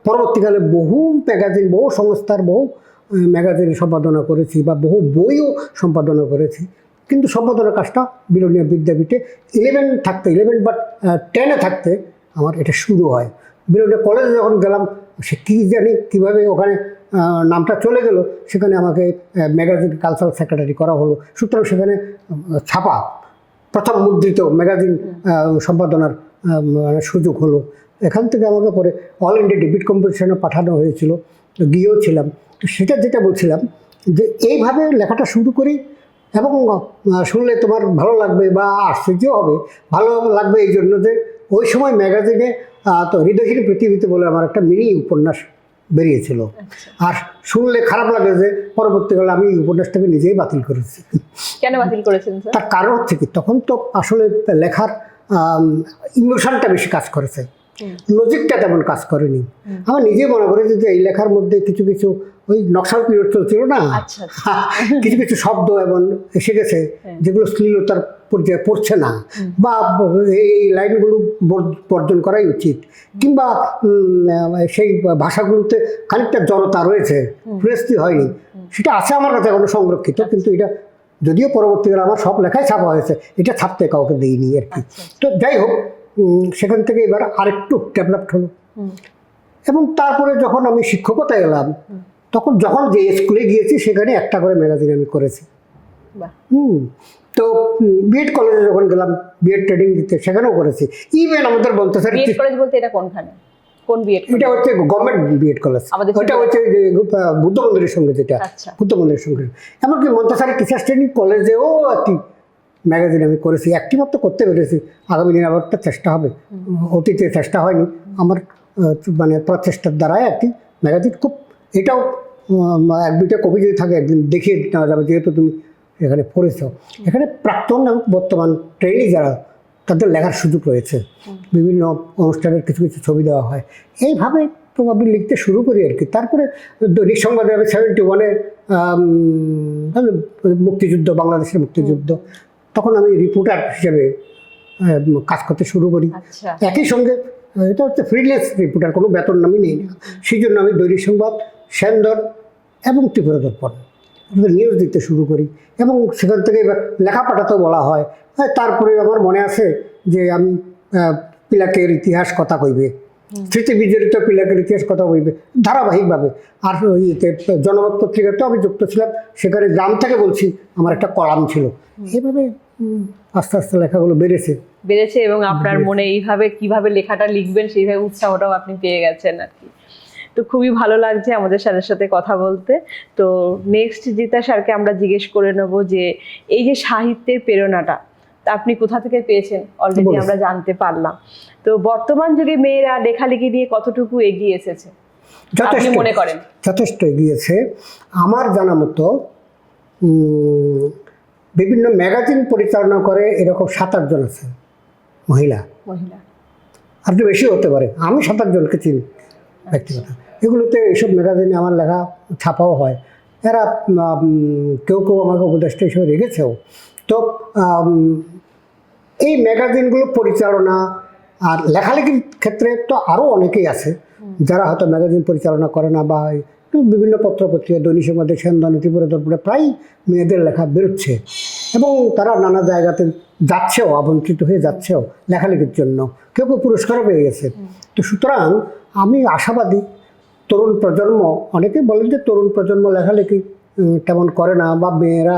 পরবর্তীকালে বহু ম্যাগাজিন, বহু সংস্থার বহু ম্যাগাজিন সম্পাদনা করেছি বা বহু বইও সম্পাদনা করেছি। কিন্তু সম্পাদনার কাজটা বিলোনিয়া বিদ্যাপীঠে 11 বা 10-এ থাকতে আমার এটা শুরু হয়। বিলোনিয়া কলেজে যখন গেলাম, সে কী জানি কীভাবে ওখানে নামটা চলে গেল, সেখানে আমাকে ম্যাগাজিন কালচারাল সেক্রেটারি করা হলো। সুতরাং সেখানে ছাপা প্রথম মুদ্রিত ম্যাগাজিন সম্পাদনার সুযোগ হলো। এখান থেকে আমাকে পরে অল ইন্ডিয়া ডিবেট কম্পিটিশনে পাঠানো হয়েছিল, গিয়েও ছিলাম। তো সেটা যেটা বলছিলাম যে এইভাবে লেখাটা শুরু করি, এবং শুনলে তোমার ভালো লাগবে বা আশ্চর্য হবে। ভালো লাগবে এই জন্য যে ওই সময় ম্যাগাজিনে তো হৃদয়হীন পৃথিবীতে বলে আমার একটা মিনি উপন্যাস বেরিয়েছিল। আর শুনলে খারাপ লাগে যে পরবর্তীকালে আমি এই উপন্যাসটাকে নিজেই বাতিল করেছি। কেন বাতিল করেছেন স্যার? তার কারণ হচ্ছে কি, তখন তো আসলে লেখার ইমোশনটা বেশি কাজ করেছে, লজিকটা তেমন কাজ করেনি। আমার নিজে মনে করি যে এই লেখার মধ্যে কিছু কিছু ওই নকশাল পিরিয়ড চলছিল না, কিছু কিছু শব্দ এমন এসে গেছে যেগুলো শ্লীলতার পর্যায়ে পড়ছে না, বা এই লাইনগুলো বর্জন করাই উচিত, কিংবা সেই ভাষাগুলোতে খানিকটা জড়তা রয়েছে, ফ্রেশলি হয়নি, সেটা আছে আমার কাছে এখনো সংরক্ষিত। কিন্তু এটা যদিও পরবর্তীকালে আমার সব লেখাই ছাপা হয়েছে, এটা ছাপতে কাউকে দিইনি আর কি। তো যাই হোক, সেখান থেকে এবার আরেকটু ডেভেলপড হলো। এবং তারপরে যখন আমি শিক্ষকতায় এলাম, তখন যখন যে স্কুলে গিয়েছি সেখানে একটা করে ম্যাগাজিন আমি করেছি। তো বিএড কলেজে যখন গেলাম বিএড ট্রেনিং দিতে, সেখানেও করেছি। ইভেন আমাদের বলতে স্যার, বিএড কলেজ বলতে এটা কোনখানে, কোন বিএড? এটা হচ্ছে গভর্নমেন্ট বিএড কলেজ, ওটা হচ্ছে বুদ্ধ মন্দিরের সঙ্গে, যেটা বুদ্ধ মন্দিরের সঙ্গে। এমনকি মন্তেশ্বরী টিচার্স ট্রেনিং কলেজেও একটি ম্যাগাজিন আমি করেছি। একটি মাত্র করতে পেরেছি, আগামী দিন আবার একটা চেষ্টা হবে। অতীতে চেষ্টা হয়নি, আমার মানে প্রচেষ্টার দ্বারাই একটি ম্যাগাজিন। খুব এটাও 1-2টা কপি যদি থাকে একদিন দেখিয়ে নেওয়া যাবে, যেহেতু তুমি এখানে পড়েছ। এখানে প্রাক্তন এবং বর্তমান ট্রেনি যারা, তাদের লেখার সুযোগ রয়েছে। বিভিন্ন অনুষ্ঠানের কিছু কিছু ছবি দেওয়া হয়। এইভাবে আমি লিখতে শুরু করি আর কি। তারপরে দৈনিক সংবাদে আমি 71-এ মুক্তিযুদ্ধ, বাংলাদেশের মুক্তিযুদ্ধ, তখন আমি রিপোর্টার হিসেবে কাজ করতে শুরু করি। একই সঙ্গে এটা হচ্ছে ফ্রিল্যান্স রিপোর্টার, কোনো বেতন আমি নেই না। সেই জন্য আমি দৈনিক সংবাদ, সেনদর এবং ত্রিপুরা দর্পণ নিউজ দিতে শুরু করি, এবং সেখান থেকে এবার লেখা পাঠাতেও বলা হয়। তারপরে আমার মনে আছে যে আমি পিলাকের ইতিহাস কথা কইবে, স্মৃতি বিজড়িত পিলাকের ইতিহাস কথা কইবে ধারাবাহিকভাবে। আর ইয়েতে জনমত পত্রিকাতেও আমি যুক্ত ছিলাম, সেখানে গ্রাম থেকে বলছি আমার একটা কলাম ছিল। এইভাবে আস্তে আস্তে লেখাগুলো বেড়েছে, এবং আপনার মনে এইভাবে কিভাবে লেখাটা লিখবেন সেইভাবে উৎসাহটাও আপনি পেয়ে গেছেন আর কি। তো খুবই ভালো লাগছে আমাদের স্যারের সাথে কথা বলতে। তো নেক্সট জিতা স্যারকে আমরা জিজ্ঞেস করে নেব যে এই যে সাহিত্যের প্রেরণাটা আপনি কোথা থেকে পেয়েছেন, অলরেডি আমরা জানতে পারলাম। তো বর্তমান যুগে মেয়েরা লেখালেখি নিয়ে কতটুকু এগিয়ে এসেছে আপনি মনে করেন? যথেষ্ট এগিয়েছে আমার জানা মতো। বিভিন্ন ম্যাগাজিন পরিচালনা করে এরকম 7-8 জন আছে মহিলা, আর একটু বেশি হতে পারে। আমি 7-8 জনকে চিনি ব্যক্তিগত। এগুলোতে এইসব ম্যাগাজিনে আমার লেখা ছাপাও হয়। এরা কেউ কেউ আমাকে উপদেষ্টা হিসেবে রেখেছেও। তো এই ম্যাগাজিনগুলো পরিচালনা আর লেখালেখির ক্ষেত্রে তো আরও অনেকেই আছে যারা হয়তো ম্যাগাজিন পরিচালনা করে না, বা বিভিন্ন পত্রপত্রিকা, দৈনিক সংবাদে, সেনদনে, ত্রিপুরা দর্পণে প্রায় মেয়েদের লেখা বেরোচ্ছে, এবং তারা নানা জায়গাতে যাচ্ছেও, আমন্ত্রিত হয়ে যাচ্ছেও লেখালেখির জন্য। কেউ কেউ পুরস্কারও পেয়ে গেছে। তো সুতরাং আমি আশাবাদী তরুণ প্রজন্ম, অনেকেই বলেন যে তরুণ প্রজন্ম লেখালেখি তেমন করে না বা মেয়েরা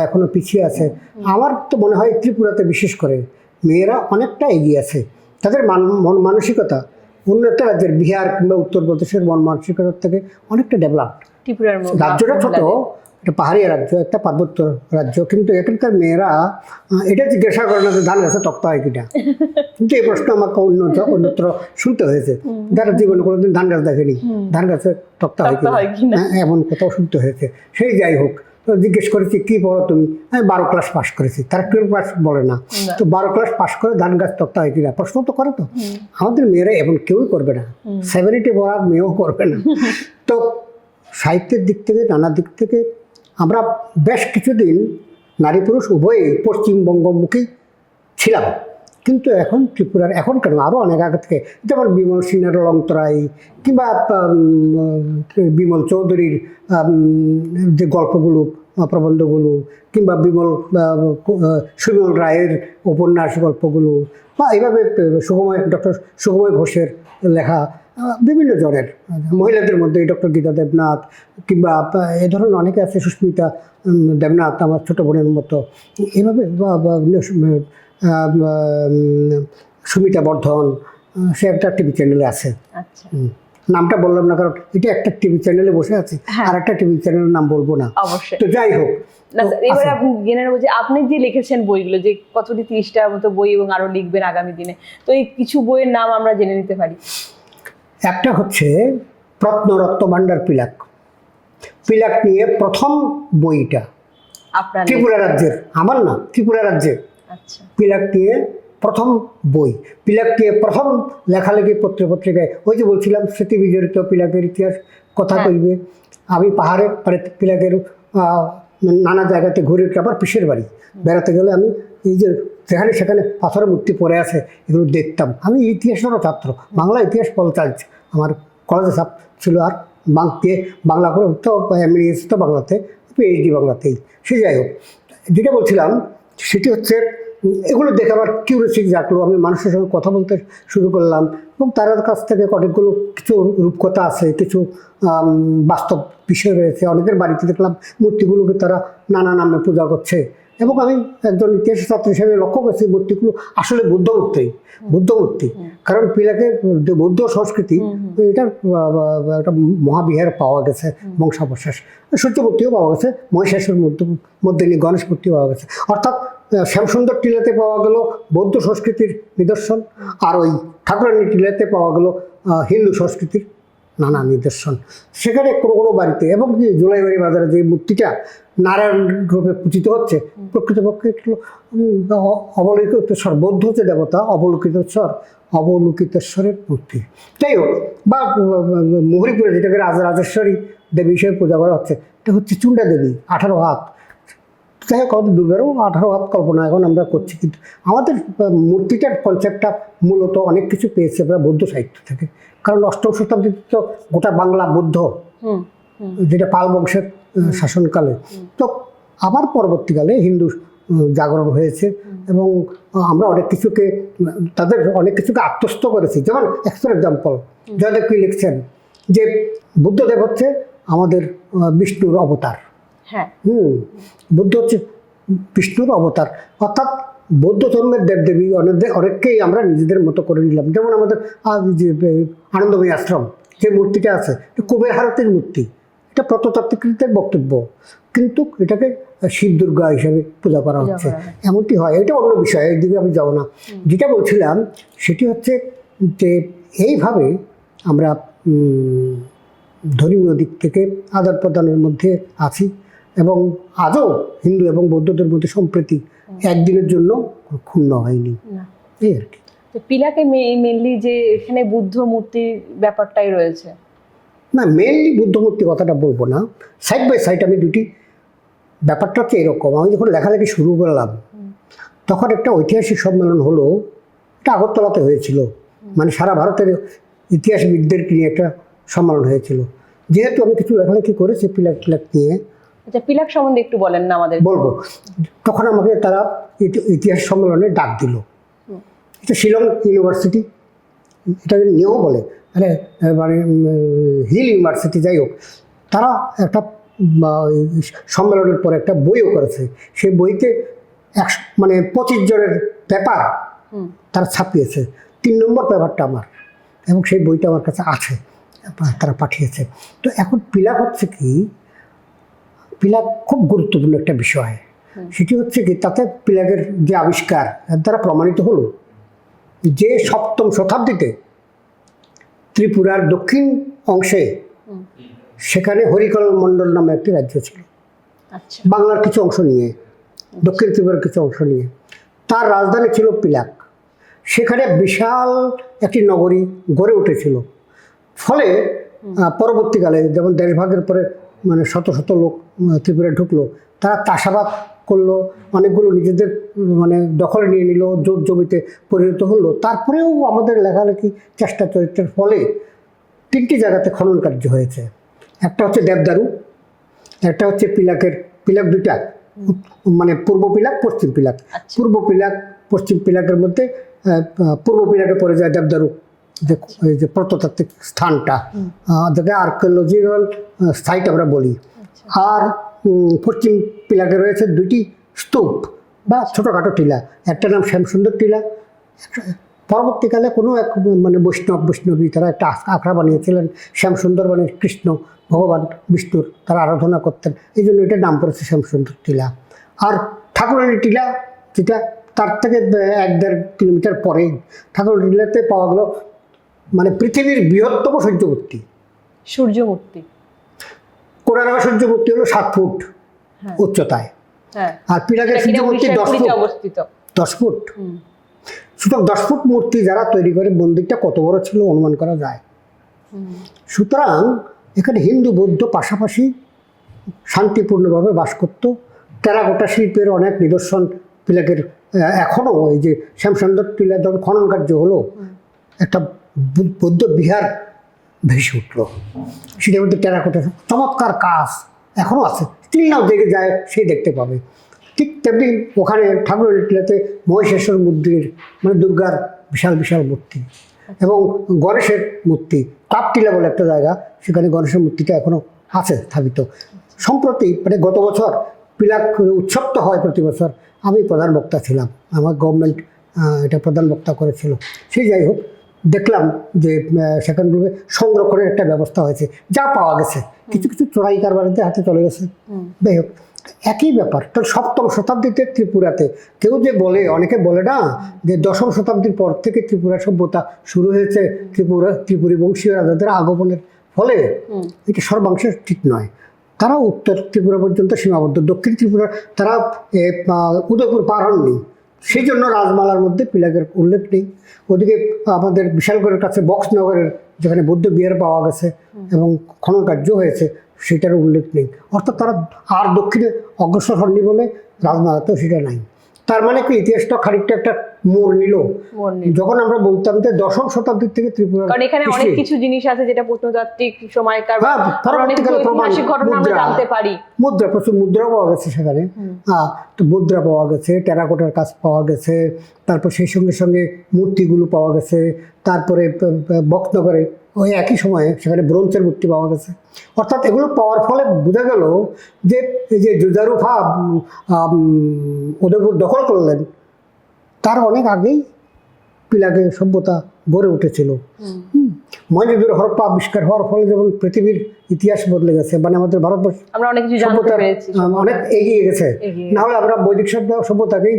এখনও পিছিয়ে আছে। আমার তো মনে হয় ত্রিপুরাতে বিশেষ করে মেয়েরা অনেকটা এগিয়ে আছে। তাদের মন মানসিকতা অন্য একটা রাজ্যের, বিহার কিংবা উত্তরপ্রদেশের মন মানসিকতার থেকে অনেকটা ডেভেলপড। রাজ্যটা ছোট, একটা পাহাড়ি রাজ্য, একটা পার্বত্য রাজ্য, কিন্তু এখানকার মেয়েরা এটা জিজ্ঞাসা করে না যে ধান গাছে তক্তা হয় কিনা। কিন্তু এই প্রশ্ন আমাকে অন্যত্র শুনতে হয়েছে, যারা জীবনে কোনোদিন ধান গাছ দেখেনি, ধান গাছে তক্তা হয় কিনা এমন কথাও শুনতে হয়েছে। সেই যাই হোক, তো জিজ্ঞেস করেছি কি পড়ো তুমি? আমি 12 ক্লাস পাস করেছি। তারা 12 ক্লাস বলে না, তো 12 ক্লাস পাস করে ধান গাছ তক্তা হয় কিনা প্রশ্ন তো করে। তো আমাদের মেয়েরা এমন কেউই করবে না, 70 পড়ার মেয়েও করবে না। তো সাহিত্যের দিক থেকে, নানা দিক থেকে আমরা বেশ কিছুদিন নারী পুরুষ উভয়ই পশ্চিমবঙ্গমুখী ছিলাম, কিন্তু এখন ত্রিপুরার এখন কেন আরও অনেক আগে থেকে, যেমন বিমল সিংহের লংতরাই কিংবা বিমল চৌধুরীর যে গল্পগুলো প্রবন্ধগুলো কিংবা সুবিমল রায়ের উপন্যাস গল্পগুলো বা এইভাবে ডক্টর সুখময় ঘোষের লেখা বিভিন্ন জনের মহিলাদের মধ্যে ডক্টর গীতা দেবনাথ কিংবা এ ধরনের অনেকে আছে, সুস্মিতা দেবনাথ আমার ছোটো বোনের মতো, এভাবে সুমিতা বর্ধন, সে একটা টিভি চ্যানেলে আছে। আচ্ছা, নামটা বললাম না কারণ এটা একটা টিভি চ্যানেলে বসে আছে, আর একটা টিভি চ্যানেলের নাম বলবো না। অবশ্যই। তো যাই হোক, না স্যার, এবারে আপনি জেনে নেবো যে আপনি যে লিখেছেন বইগুলো, যে কতটি 30টার মতো বই এবং আরো লিখবেন আগামী দিনে, তো এই কিছু বইয়ের নাম আমরা জেনে নিতে পারি। একটা হচ্ছে রত্ন ভাণ্ডার পিলাক নিয়ে প্রথম বইটা আপনার ত্রিপুরা রাজ্যের, আমার না, ত্রিপুরা রাজ্যের আচ্ছা, পিলাক নিয়ে প্রথম বই, পিলাক নিয়ে প্রথম লেখালেখি পত্রিকায়। ওই যে বলছিলাম স্মৃতি বিজড়িত পিলাকের ইতিহাস কথা কইবে, আমি পাহাড়ে পিলাকের নানা জায়গাতে ঘুরে, আবার পিসের বাড়ি বেড়াতে গেলে আমি এই যে সেখানে পাথরের মূর্তি পড়ে আছে এগুলো দেখতাম। আমি ইতিহাসেরও ছাত্র, বাংলা ইতিহাস পলিটিক্স আমার কলেজে ছাপ ছিল, আর বাংলা করে তো এমনি তো বাংলাতে, পিএইচডি বাংলাতেই। সে যাই হোক, যেটা বলছিলাম সেটি হচ্ছে এগুলো দেখে আমার কিউরিয়াসিটি জাগলো, আমি মানুষের সঙ্গে কথা বলতে শুরু করলাম এবং তার কাছ থেকে অনেকগুলো কিছু রূপকথা আছে, কিছু বাস্তব বিষয় রয়েছে। অনেকের বাড়িতে দেখলাম মূর্তিগুলোকে তারা নানা নামে পূজা করছে এবং আমি একজন ইতিহাস ছাত্র হিসেবে লক্ষ্য করছি মূর্তিগুলো আসলে বুদ্ধমূর্তি। কারণ পিলাকের বৌদ্ধ সংস্কৃতি এটার একটা মহাবিহার পাওয়া গেছে, বংশাবশেষ, সূর্যমূর্তিও পাওয়া গেছে, মহিষাসুর মধ্যে নিয়ে গণেশ মূর্তিও পাওয়া গেছে। অর্থাৎ শ্যামসুন্দর টিলাতে পাওয়া গেল বৌদ্ধ সংস্কৃতির নিদর্শন, আর ওই ঠাকুরানী টিলাতে পাওয়া গেল হিন্দু সংস্কৃতির নানা নিদর্শন। সেখানে কোনো বাড়িতে, এবং যে জোলাইবাড়ি বাজারে যে মূর্তিটা নারায়ণ রূপে পূজিত হচ্ছে, প্রকৃতপক্ষে এটা অবলোকিতেশ্বর, বৌদ্ধ যে দেবতা অবলোকিতেশ্বরের মূর্তি। যাই হোক, বা মুহুরীপুরে যেটাকে রাজেশ্বরী দেবী হিসেবে পূজা করা হচ্ছে, এটা হচ্ছে চুন্ডা দেবী, 18 হাত। যাই হোক, আমাদের দুর্গারও 18 হাত কল্পনা এখন আমরা করছি, কিন্তু আমাদের মূর্তিটার কনসেপ্টটা মূলত অনেক কিছু পেয়েছে আমরা বৌদ্ধ সাহিত্য থেকে। কারণ 8ম শতাব্দীতে তো গোটা বাংলা বৌদ্ধ, যেটা পাল বংশের শাসনকালে। তো আবার পরবর্তীকালে হিন্দু জাগরণ হয়েছে এবং আমরা তাদের অনেক কিছুকে আত্মস্থ করেছি। যেমন এক্সাম্পল জয়দেব কি লিখছেন যে বুদ্ধদেব হচ্ছে আমাদের বিষ্ণুর অবতার। বুদ্ধ হচ্ছে বিষ্ণুর অবতার, অর্থাৎ বৌদ্ধ ধর্মের দেবদেবী অনেককেই আমরা নিজেদের মতো করে নিলাম। যেমন আমাদের যে আনন্দময়ী আশ্রম যে মূর্তিটা আছে, কুবের হারতির মূর্তি, এটা প্রত্নতাত্ত্বিকদের বক্তব্য, কিন্তু এটাকে শিব দুর্গা হিসাবে পূজা করা হচ্ছে, এমনটি হয়। এটা অন্য বিষয়, এই দিকে আমি যাবো না। যেটা বলছিলাম সেটি হচ্ছে যে এইভাবে আমরা ধর্মীয় দিক থেকে আদান প্রদানের মধ্যে আছি এবং আজও হিন্দু এবং বৌদ্ধদের মধ্যে সম্প্রীতি একদিনের জন্য ক্ষুণ্ণ হয়নি, এই আর কি। পিলাকে মেনলি যে এখানে বুদ্ধ মূর্তির ব্যাপারটাই রয়েছে না, মেনলি বুদ্ধ মূর্তি কথাটা বলবো না, সাইড বাই সাইড আমি দুটি ব্যাপারটা হচ্ছে এরকম। আমি যখন লেখালেখি শুরু করলাম তখন একটা ঐতিহাসিক সম্মেলন হলো, এটা আগরতলাতে হয়েছিল, মানে সারা ভারতের ইতিহাসবিদদেরকে নিয়ে একটা সম্মেলন হয়েছিল। যেহেতু আমি কিছু লেখালেখি করেছি পিলাক নিয়ে। আচ্ছা, পিলাক সম্বন্ধে একটু বলেন না আমাদের। বলবো, তখন আমাকে তারা ইতিহাস সম্মেলনে ডাক দিল। এটা শিলং ইউনিভার্সিটি, এটা নিয়েও বলে মানে হিল ইউনিভার্সিটি, যাই হোক, তারা একটা সম্মেলনের পরে একটা বইও করেছে। সেই বইতে 25 জনের পেপার তারা ছাপিয়েছে। 3 নম্বর পেপারটা আমার, এবং সেই বইটা আমার কাছে আছে, তারা পাঠিয়েছে। তো এখন পিলাক হচ্ছে কি, পিলাক খুব গুরুত্বপূর্ণ একটা বিষয়। সেটি হচ্ছে কি, তাতে পিলাকের যে আবিষ্কার এর দ্বারা প্রমাণিত হলো যে 7ম শতাব্দীতে ত্রিপুরার দক্ষিণ অংশে সেখানে হরিকল মণ্ডল নামে একটি রাজ্য ছিল, বাংলার কিছু অংশ নিয়ে, দক্ষিণ ত্রিপুরার কিছু অংশ নিয়ে। তার রাজধানী ছিল পিলাক। সেখানে বিশাল একটি নগরী গড়ে উঠেছিল। ফলে পরবর্তীকালে যেমন দেশভাগের পরে মানে শত শত লোক ত্রিপুরায় ঢুকলো, তারা চাষাবাদ করলো, অনেকগুলো নিজেদের মানে দখলে নিয়ে নিল, জোর জমিতে পরিণত হলো। তারপরেও আমাদের লেখালেখি চেষ্টা চরিত্রের ফলে 3টি জায়গাতে খনন কার্য হয়েছে। একটা হচ্ছে দেবদারু, একটা হচ্ছে পিলাক দুইটা, মানে পূর্ব পিলাক পশ্চিম পিলাক। পূর্ব পিলাক পশ্চিম পিলাকের মধ্যে পূর্ব পিলাকে পড়ে যায় দেবদারু, যে এই যে প্রত্নতাত্ত্বিক স্থানটা, যাকে আর্কিওলজিক্যাল সাইট আমরা বলি। আর পশ্চিম পিলাকে রয়েছে 2টি স্তূপ বা ছোটোখাটো টিলা, একটা নাম শ্যামসুন্দর টিলা। পরবর্তীকালে কোনো এক মানে বৈষ্ণবী তারা একটা আখড়া বানিয়েছিলেন শ্যামসুন্দর, মানে কৃষ্ণ ভগবান বিষ্ণুর তারা আরাধনা করতেন, এই জন্য এটার নাম পড়েছে শ্যামসুন্দর টিলা। আর ঠাকুরানী টিলা, যেটা তার থেকে 1-1.5 কিলোমিটার পরে, ঠাকুরানী টিলাতে পাওয়া গেল মানে পৃথিবীর বৃহত্তম সূর্যমূর্তি। কোরানাগা সূর্যমূর্তি হলো 7 ফুট উচ্চতায়, আর পিলাকের সূর্যমূর্তি 10 ফুট। সুতরাং 10 ফুট মূর্তি যারা তৈরি করে, মন্দিরটা কত বড় ছিল অনুমান করা যায়। সুতরাং এখানে হিন্দু বৌদ্ধ পাশাপাশি শান্তিপূর্ণভাবে বাস করত। টেরাকোটা শিল্পের অনেক নিদর্শন পিলাকের এখনও, এই যে শ্যামসুন্দর টিলা যখন খনন কার্য হলো, একটা বৌদ্ধ বিহার ভেসে উঠলো, সেটার মধ্যে টেরাকোটা চমৎকার কাজ এখনও আছে, স্টিল নাও দেখে যায় সেই দেখতে পাবে। ঠিক তেমনি ওখানে ঠাকুরের টিলাতে মহেশেশ্বর মন্দিরের মানে দুর্গার বিশাল বিশাল মূর্তি এবং গণেশের মূর্তি, টাপটিলা বলে একটা জায়গা, সেখানে গণেশের মূর্তিটা এখনও আছে স্থাপিত। সম্প্রতি মানে গত বছর পিলাক উৎসব তো হয় প্রতি বছর, আমি প্রধান বক্তা ছিলাম, আমার গভর্নমেন্ট এটা প্রধান বক্তা করেছিল। সেই যাই হোক, দেখলাম যে সেখানগুলোকে সংরক্ষণের একটা ব্যবস্থা হয়েছে, যা পাওয়া গেছে। কিছু কিছু চোরাই কারবারিদের হাতে চলে গেছে। যাই হোক, একই ব্যাপার। তো 7ম শতাব্দীতে ত্রিপুরাতে কেউ যে বলে, অনেকে বলে না যে 10ম শতাব্দীর পর থেকে ত্রিপুরা সভ্যতা শুরু হয়েছে ত্রিপুরী বংশীয় রাজাদের আগমনের ফলে, এটা সর্বাংশে ঠিক নয়। তারা উত্তর ত্রিপুরা পর্যন্ত সীমাবদ্ধ, দক্ষিণ ত্রিপুরা তারা উদয়পুর পার হননি, সেই জন্য রাজমালার মধ্যে পিলাকের উল্লেখ নেই। ওদিকে আমাদের বিশালগড়ের কাছে বক্সনগরের যেখানে বৌদ্ধ বিহার পাওয়া গেছে এবং খনন কার্য হয়েছে, সেটার উল্লেখ নেই। অর্থাৎ তারা আর দক্ষিণে অগ্রসর হননি বলে রাজমালাতেও সেটা নাই। তার মানে কি ইতিহাসটা খানিকটা একটা মোড় নিল যখন আমরা বলতাম যে 10ম শতাব্দীর থেকে ত্রিপুরা, কারণ এখানে অনেক কিছু জিনিস আছে যেটা প্রত্নতাত্ত্বিক সময়কার ঐতিহাসিক ঘটনা আমরা জানতে পারি। মুদ্রা, প্রচুর মুদ্রা পাওয়া গেছে সেখানে। তো মুদ্রা পাওয়া গেছে, টেরাকোটার কাজ পাওয়া গেছে, তারপর সেই সঙ্গে সঙ্গে মূর্তিগুলো পাওয়া গেছে। তারপরে বক্সনগরে ওই একই সময়ে সেখানে ব্রোঞ্জের মূর্তি পাওয়া গেছে। অর্থাৎ এগুলো পাওয়ার ফলে বোঝা গেল যে এই যে জুজারুফা উদয়পুর দখল করলেন, তার অনেক আগেই পিলাকে সভ্যতা গড়ে উঠেছিল। মহেঞ্জোদারো হরপ্পা আবিষ্কার হওয়ার ফলে যেমন পৃথিবীর ইতিহাস বদলে গেছে, মানে আমাদের ভারতবর্ষ অনেক এগিয়ে গেছে। না হলে আমরা বৈদিক সভ্যতাকেই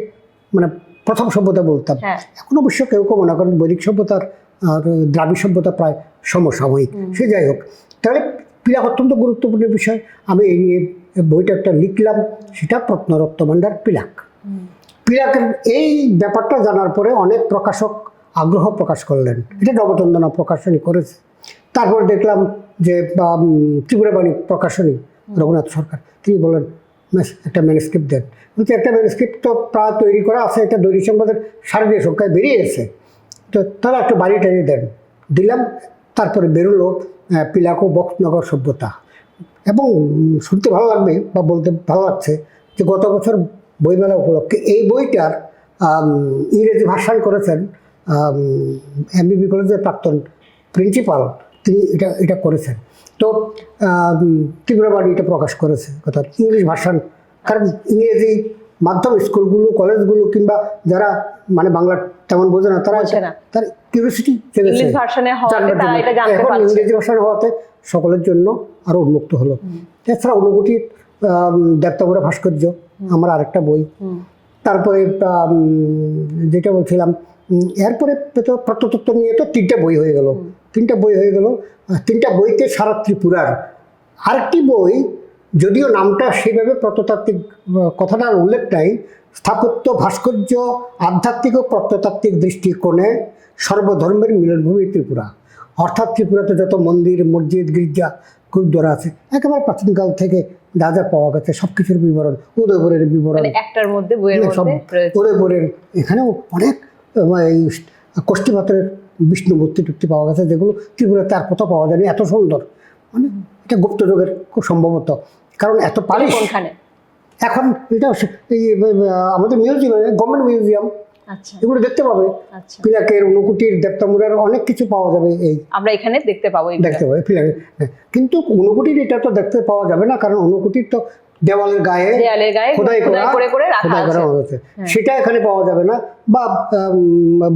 মানে প্রথম সভ্যতা বলতাম। এখন অবশ্য কেউ কেউ মনে করেন বৈদিক সভ্যতার আর দ্রাবিড় সভ্যতা প্রায় সমসাময়িক। সে যাই হোক, তাহলে পিলাক অত্যন্ত গুরুত্বপূর্ণ বিষয়। আমি এই নিয়ে বইটা একটা লিখলাম, সেটা প্রত্নরত্ন ভাণ্ডার পিলাক। পিলাকের এই ব্যাপারটা জানার পরে অনেক প্রকাশক আগ্রহ প্রকাশ করলেন, এটা নবচন্দনা প্রকাশনী করেছে। তারপর দেখলাম যে ত্রিপুরাবাণী প্রকাশনী রঘুনাথ সরকার, তিনি বলেন একটা ম্যানুস্ক্রিপ্ট দেন। বলছে একটা ম্যানুস্ক্রিপ্ট তো প্রায় তৈরি করা আছে, এটা দৈনিক সংবাদের 2.5 সংখ্যায় বেরিয়ে গেছে, তো তারা একটু বাড়ি টাড়িয়ে দেন। দিলাম, তারপরে বেরোলো পিলাক ও বক্সনগর সভ্যতা। এবং শুনতে ভালো লাগবে বা বলতে ভালো লাগছে যে গত বছর বইমেলা উপলক্ষে এই বইটার ইংরেজি ভার্সান করেছেন এমবিবি কলেজের প্রাক্তন প্রিন্সিপাল, তিনি এটা করেছেন। তো ত্রিপুরাবাণী এটা প্রকাশ করেছে কথা ইংলিশ ভার্সান, কারণ ইংরেজি মাধ্যম স্কুলগুলো, কলেজগুলো কিংবা যারা মানে বাংলা তেমন বোঝে না, তার কিউরিওসিটি জেগেছে। এখন ইংরেজি ভার্সান হওয়াতে সকলের জন্য আরো উন্মুক্ত হলো। এছাড়া অনুভূতির দেবতাবুড়া ভাস্কর্য আমার আরেকটা বই। তারপরে যেটা বলছিলাম, এরপরে প্রত্নতত্ত্ব নিয়ে তো 3টা বই হয়ে গেল। 3টা বই হয়ে গেল, 3টা বইতে সারা ত্রিপুরার। আরেকটি বই, যদিও নামটা সেইভাবে প্রত্নতাত্ত্বিক কথাটার উল্লেখ নাই, স্থাপত্য, ভাস্কর্য, আধ্যাত্মিক ও প্রত্নতাত্ত্বিক দৃষ্টিকোণে সর্বধর্মের মিলনভূমি ত্রিপুরা। অর্থাৎ ত্রিপুরাতে যত মন্দির, মসজিদ, গির্জা, গুরুদ্বারা আছে একেবারে প্রাচীনকাল থেকে যা যা পাওয়া গেছে সব কিছুর বিবরণ, উদয়পুরের বিবরণ, মানে একটার মধ্যে বইয়ের সব মধ্যে রয়েছে। উদয়পুরের এখানেও অনেক এই কোষ্ঠী পাথরের বিষ্ণু মূর্তি টুর্তি পাওয়া গেছে, যেগুলো ত্রিপুরাতে আর কোথাও পাওয়া যায়নি, এত সুন্দর। মানে এটা গুপ্ত যুগের খুব সম্ভবত, কারণ এত পালিশ। কোনখানে? এখন এটা এই আমাদের মিউজিয়ামে, গভর্নমেন্ট মিউজিয়াম, আচ্ছা এগুলো দেখতে পাবে। আচ্ছা, পিলাকের, ঊনকোটির, দেবতামুড়ার অনেক কিছু পাওয়া যাবে, এই আমরা এখানে দেখতে পাবো এগুলো। দেখতে পাবে পিলাকের। হ্যাঁ, কিন্তু ঊনকোটির এটা তো দেখতে পাওয়া যাবে না, কারণ ঊনকোটির তো দেওয়ালের গায়ে দেয়ালের গায়ে খোদাই করা, করে করে রাখা খোদাই করা আছে। হয়েছে, সেটা এখানে পাওয়া যাবে না। বা